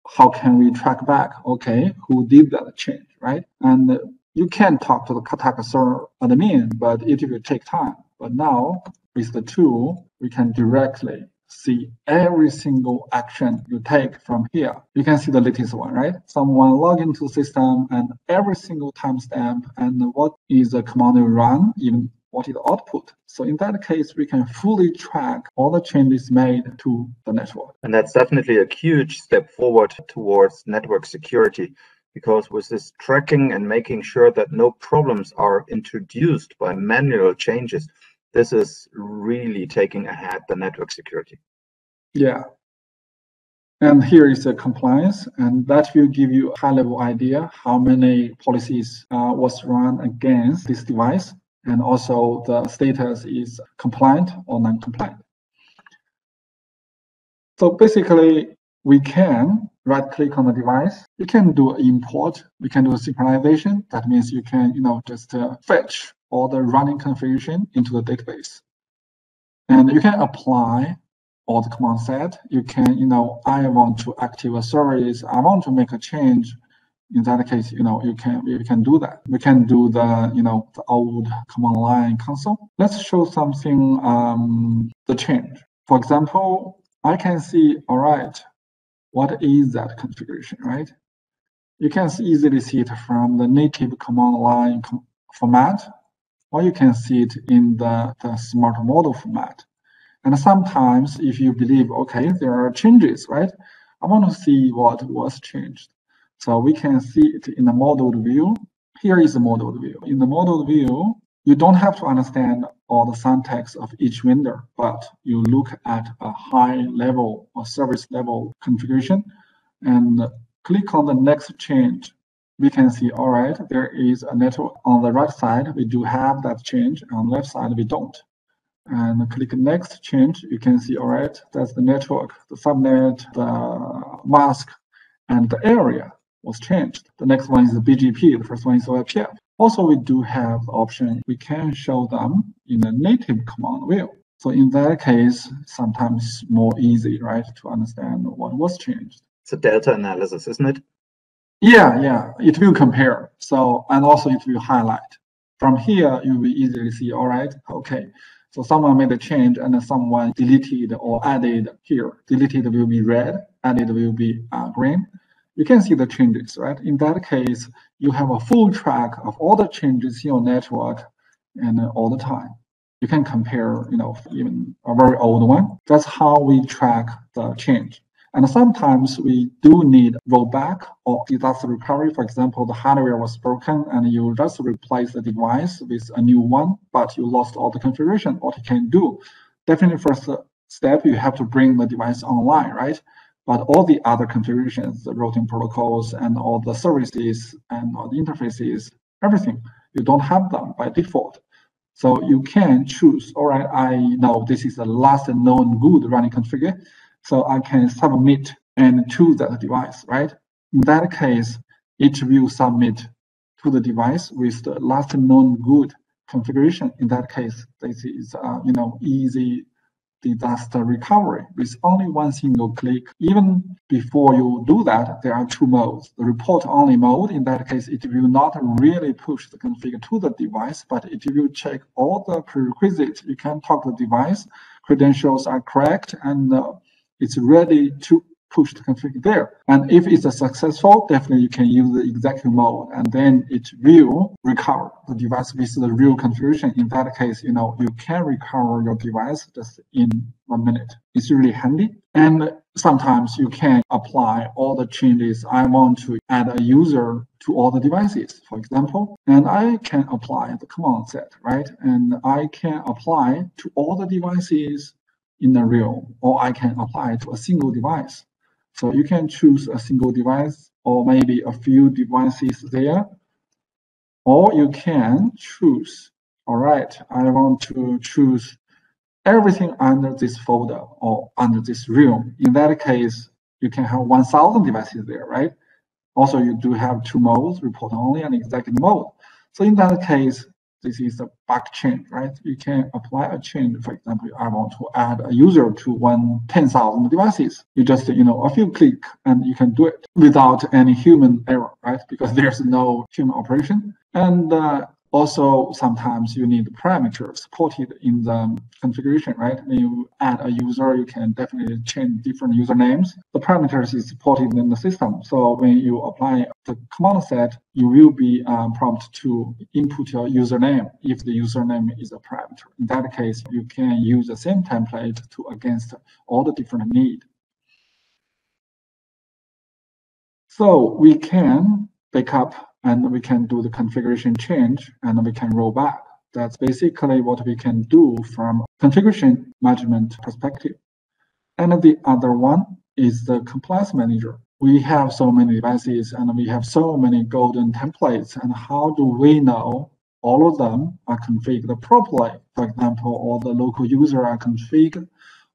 Speaker 2: how can we track back? Okay, who did that change, right? And you can talk to the Kataka server admin, but it will take time. But now with the tool, we can directly see every single action you take from here. You can see the latest one, right? Someone log into the system and every single timestamp and what is the command you run, even what is the output. So in that case, we can fully track all the changes made to the network.
Speaker 1: And that's definitely a huge step forward towards network security, because with this tracking and making sure that no problems are introduced by manual changes, this is really taking ahead the network security.
Speaker 2: Yeah. And here is the compliance, and that will give you a high-level idea how many policies was run against this device, and also the status is compliant or non-compliant. So basically, we can right-click on the device. You can do import. We can do a synchronization. That means you can, just fetch all the running configuration into the database, and you can apply all the command set. You can, I want to activate a service. I want to make a change. In that case, you can do that. We can do the, the old command line console. Let's show something, the change. For example, I can see, all right, what is that configuration, right? You can easily see it from the native command line format, or you can see it in the smart model format. And sometimes if you believe, okay, there are changes, right? I want to see what was changed. So we can see it in the modeled view. Here is the modeled view. In the modeled view, you don't have to understand all the syntax of each vendor, but you look at a high level or service level configuration and click on the next change. We can see, all right, there is a network. On the right side, we do have that change. On the left side, we don't. And click next change, you can see, all right, that's the network, the subnet, the mask, and the area was changed. The next one is the BGP, the first one is OIPF. Also, we do have the option, we can show them in the native command view. So in that case, sometimes it's more easy, right, to understand what was changed.
Speaker 1: It's a delta analysis, isn't it?
Speaker 2: Yeah, it will compare. So, and also it will highlight. From here, you will easily see, all right, okay. So someone made a change and then someone deleted or added here. Deleted will be red, added will be green. You can see the changes, right? In that case, you have a full track of all the changes in your network and all the time. You can compare, even a very old one. That's how we track the change. And sometimes we do need rollback or disaster recovery. For example, the hardware was broken and you just replace the device with a new one, but you lost all the configuration. What you can do, definitely first step, you have to bring the device online, right? But all the other configurations, the routing protocols and all the services and all the interfaces, everything, you don't have them by default. So you can choose, all right, I know this is the last known good running configure. So I can submit and choose that device, right? In that case, it will submit to the device with the last known good configuration. In that case, this is easy disaster recovery with only one single click. Even before you do that, there are two modes. The report only mode, in that case, it will not really push the config to the device, but it will check all the prerequisites. You can talk to the device, credentials are correct, and it's ready to push the config there. And if it's a successful, definitely you can use the executive mode, and then it will recover the device with the real configuration. In that case, you can recover your device just in 1 minute. It's really handy. And sometimes you can apply all the changes. I want to add a user to all the devices, for example, and I can apply the command set, right? And I can apply to all the devices in the realm, or I can apply to a single device. So you can choose a single device or maybe a few devices there, or you can choose, all right, I want to choose everything under this folder or under this realm. In that case, you can have 1,000 devices there, right? Also, you do have two modes, report only and executive mode. So in that case, this is a bug change, right? You can apply a change. For example, I want to add a user to 10,000 devices. You just, a few click and you can do it without any human error, right? Because there's no human operation. And Also, sometimes you need parameters supported in the configuration, right? When you add a user, you can definitely change different usernames. The parameters is supported in the system. So when you apply the command set, you will be prompted to input your username if the username is a parameter. In that case, you can use the same template to against all the different needs. So we can backup and we can do the configuration change and we can roll back. That's basically what we can do from configuration management perspective. And the other one is the compliance manager. We have so many devices and we have so many golden templates. And how do we know all of them are configured properly? For example, all the local users are configured,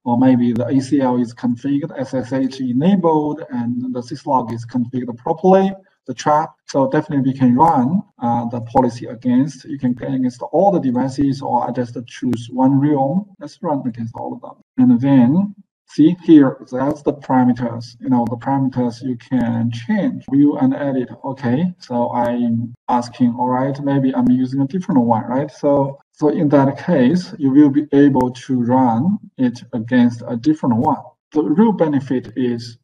Speaker 2: or maybe the ACL is configured, SSH enabled, and the syslog is configured properly, the trap. So definitely we can run the policy against. You can get against all the devices, or I just choose one realm. Let's run against all of them. And then see here, that's the parameters. The parameters you can change, view and edit. Okay, so I'm asking, all right, maybe I'm using a different one, right? So in that case, you will be able to run it against a different one. The real benefit is,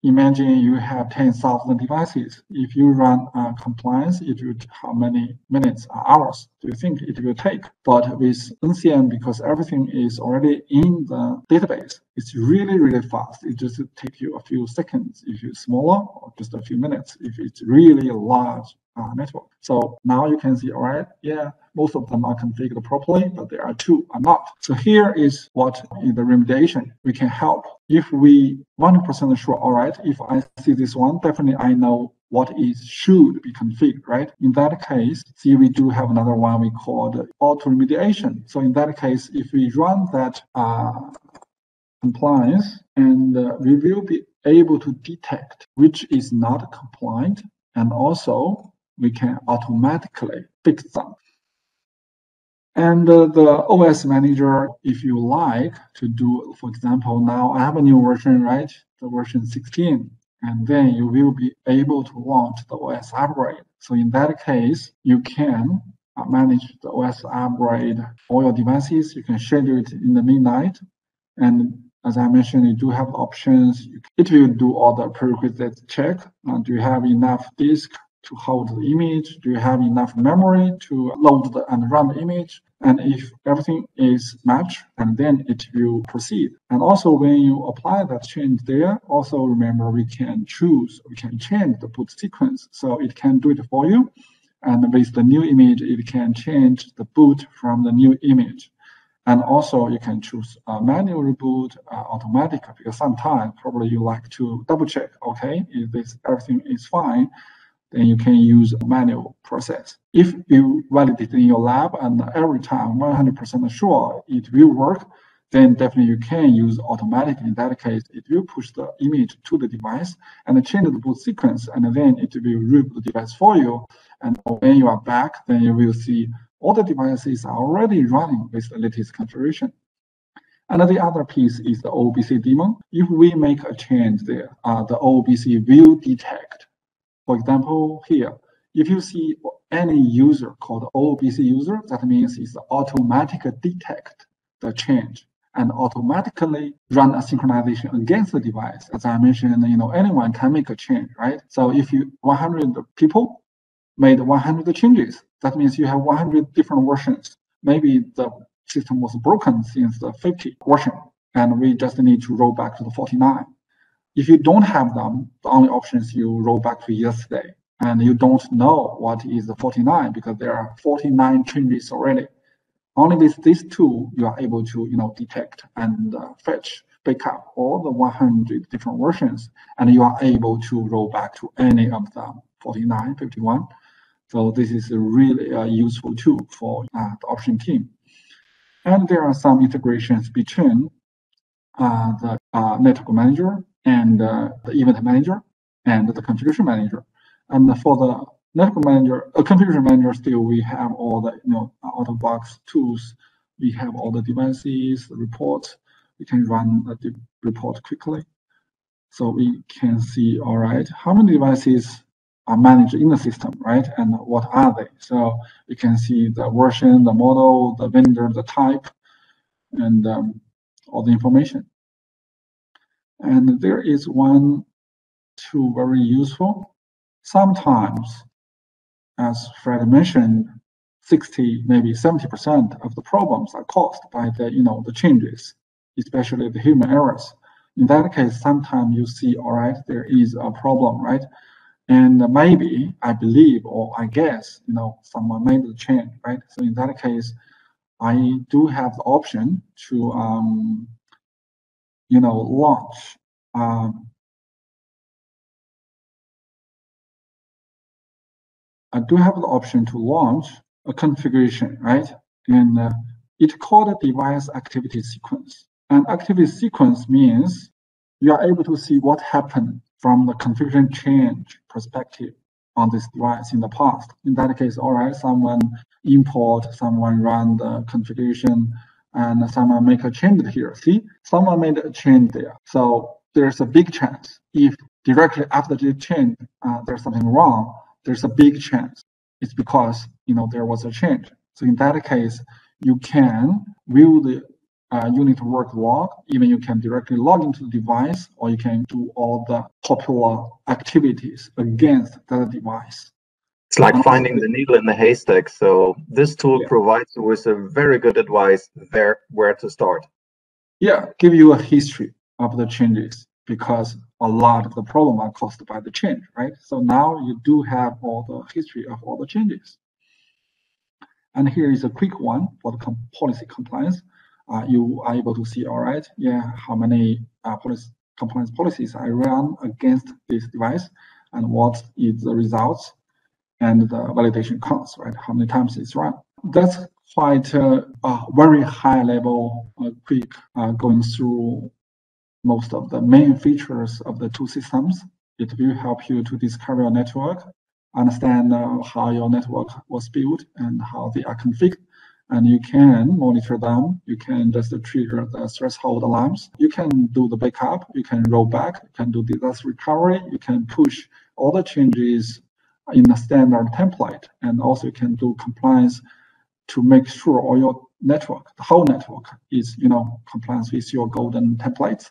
Speaker 2: imagine you have 10,000 devices. If you run compliance, how many minutes or hours do you think it will take? But with NCM, because everything is already in the database, it's really, really fast. It just takes you a few seconds if it's smaller, or just a few minutes if it's really a large network. So now you can see, all right, yeah, most of them are configured properly, but there are two are not. So here is what is the remediation. We can help. If we 100% sure, all right, if I see this one, definitely I know what should be configured, right? In that case, see, we do have another one we call the auto remediation. So in that case, if we run that compliance, and we will be able to detect which is not compliant, and also we can automatically fix them. And the OS manager, if you like to do, for example, now I have a new version, right? The version 16, and then you will be able to launch the OS upgrade. So in that case, you can manage the OS upgrade for your devices. You can schedule it in the midnight. And as I mentioned, you do have options. It will do all the prerequisite check. Do you have enough disk to hold the image? Do you have enough memory to load and run the image? And if everything is matched, and then it will proceed. And also when you apply that change there, also remember we can change the boot sequence. So it can do it for you. And with the new image, it can change the boot from the new image. And also you can choose manual reboot, automatic, because sometimes probably you like to double check, okay, if everything is fine, then you can use a manual process. If you validate in your lab and every time 100% sure it will work, then definitely you can use automatic. In that case, it will push the image to the device and change the boot sequence, and then it will reboot the device for you. And when you are back, then you will see all the devices are already running with the latest configuration. And the other piece is the OOBC Daemon. If we make a change there, the OOBC will detect. For example, here, if you see any user called OOBC user, that means it's automatically detect the change and automatically run a synchronization against the device. As I mentioned, anyone can make a change, right? So if 100 people made 100 changes, that means you have 100 different versions. Maybe the system was broken since the 50 version, and we just need to roll back to the 49. If you don't have them, the only option is you roll back to yesterday, and you don't know what is the 49 because there are 49 changes already. Only with this tool, you are able to detect and fetch, backup all the 100 different versions, and you are able to roll back to any of them, 49, 51. So this is a really useful tool for the option team. And there are some integrations between the network manager and the event manager and the configuration manager. And for the network manager, configuration manager, still we have all the out-of-box tools. We have all the devices, the reports. We can run the report quickly. So we can see, all right, how many devices are managed in the system, right? And what are they? So you can see the version, the model, the vendor, the type, and all the information. And there is one tool very useful. Sometimes, as Fred mentioned, 60, maybe 70% of the problems are caused by the, the changes, especially the human errors. In that case, sometimes you see, all right, there is a problem, right? And maybe, I believe, or I guess, someone made the change, right? So in that case, I do have the option to, launch. I do have the option to launch a configuration, right? And it's called a device activity sequence. And activity sequence means you are able to see what happened from the configuration change perspective on this device in the past. In that case, all right, someone import, someone run the configuration, and someone make a change here. See, someone made a change there. So there's a big chance if directly after the change, there's something wrong, there's a big chance it's because there was a change. So in that case, you can view the unit work log. Even you can directly log into the device, or you can do all the popular activities against that device.
Speaker 1: It's like finding the needle in the haystack. So this tool provides you with a very good advice there where to start.
Speaker 2: Yeah, give you a history of the changes, because a lot of the problem are caused by the change, right? So now you do have all the history of all the changes. And here is a quick one for the policy compliance. You are able to see, all right, how many compliance policies I run against this device, and what is the results, and the validation counts, right? How many times it's run. That's quite a very high level, quick going through most of the main features of the two systems. It will help you to discover your network, understand how your network was built and how they are configured. And you can monitor them. You can just trigger the threshold alarms. You can do the backup. You can roll back. You can do disaster recovery. You can push all the changes in the standard template. And also you can do compliance to make sure all your network, the whole network, is compliance with your golden templates.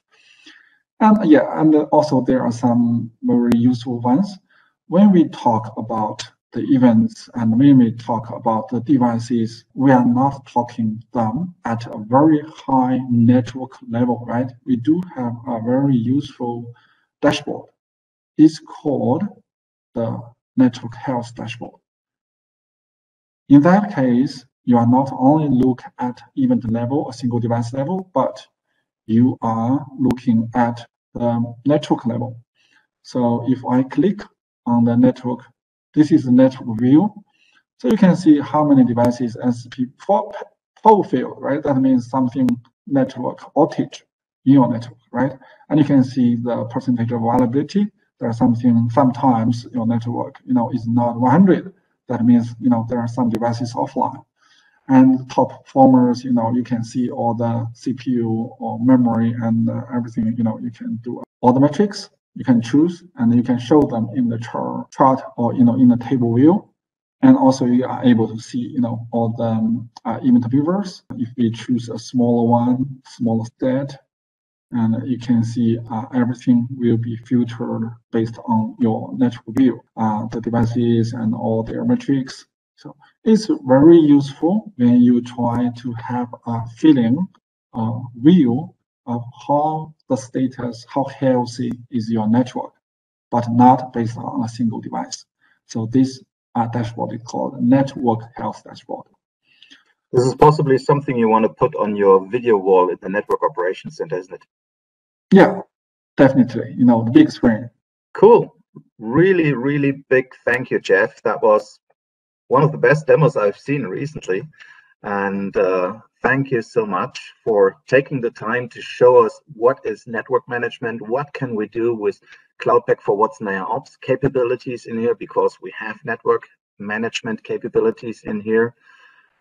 Speaker 2: And also there are some very useful ones. When we talk about the events and when we talk about the devices, we are not talking them at a very high network level, right? We do have a very useful dashboard. It's called the network health dashboard. In that case, you are not only look at event level, a single device level, but you are looking at the network level. So if I click on the network, this is the network view. So you can see how many devices SP failed, right? That means something network outage in your network, right? And you can see the percentage of availability. There's sometimes your network, is not 100. That means, there are some devices offline. And top performers, you can see all the CPU or memory and everything, you can do all the metrics. You can choose, and you can show them in the chart or in the table view. And also you are able to see all the event viewers. If we choose a smaller one, smaller stat, and you can see everything will be filtered based on your network view, the devices and all their metrics. So it's very useful when you try to have a feeling, view of how the status, how healthy is your network, but not based on a single device. So this dashboard is called Network Health Dashboard.
Speaker 1: This is possibly something you want to put on your video wall at the Network Operations Center, isn't it?
Speaker 2: Yeah, definitely. The big screen.
Speaker 1: Cool. Really, really big thank you, Jeff. That was one of the best demos I've seen recently. And thank you so much for taking the time to show us what is network management, what can we do with Cloud Pak for Watson AIOps capabilities in here, because we have network management capabilities in here.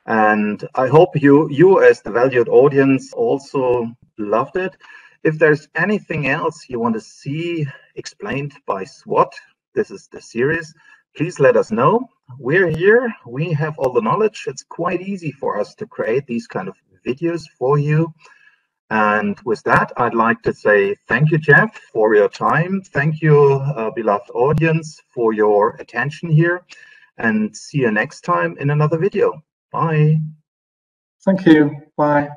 Speaker 1: And I hope you as the valued audience also loved it. If there's anything else you want to see explained by SWAT, this is the series, please let us know. We're here. We have all the knowledge. It's quite easy for us to create these kind of videos for you. And with that, I'd like to say thank you, Jeff, for your time. Thank you, beloved audience, for your attention here. And see you next time in another video. Bye.
Speaker 2: Thank you. Bye.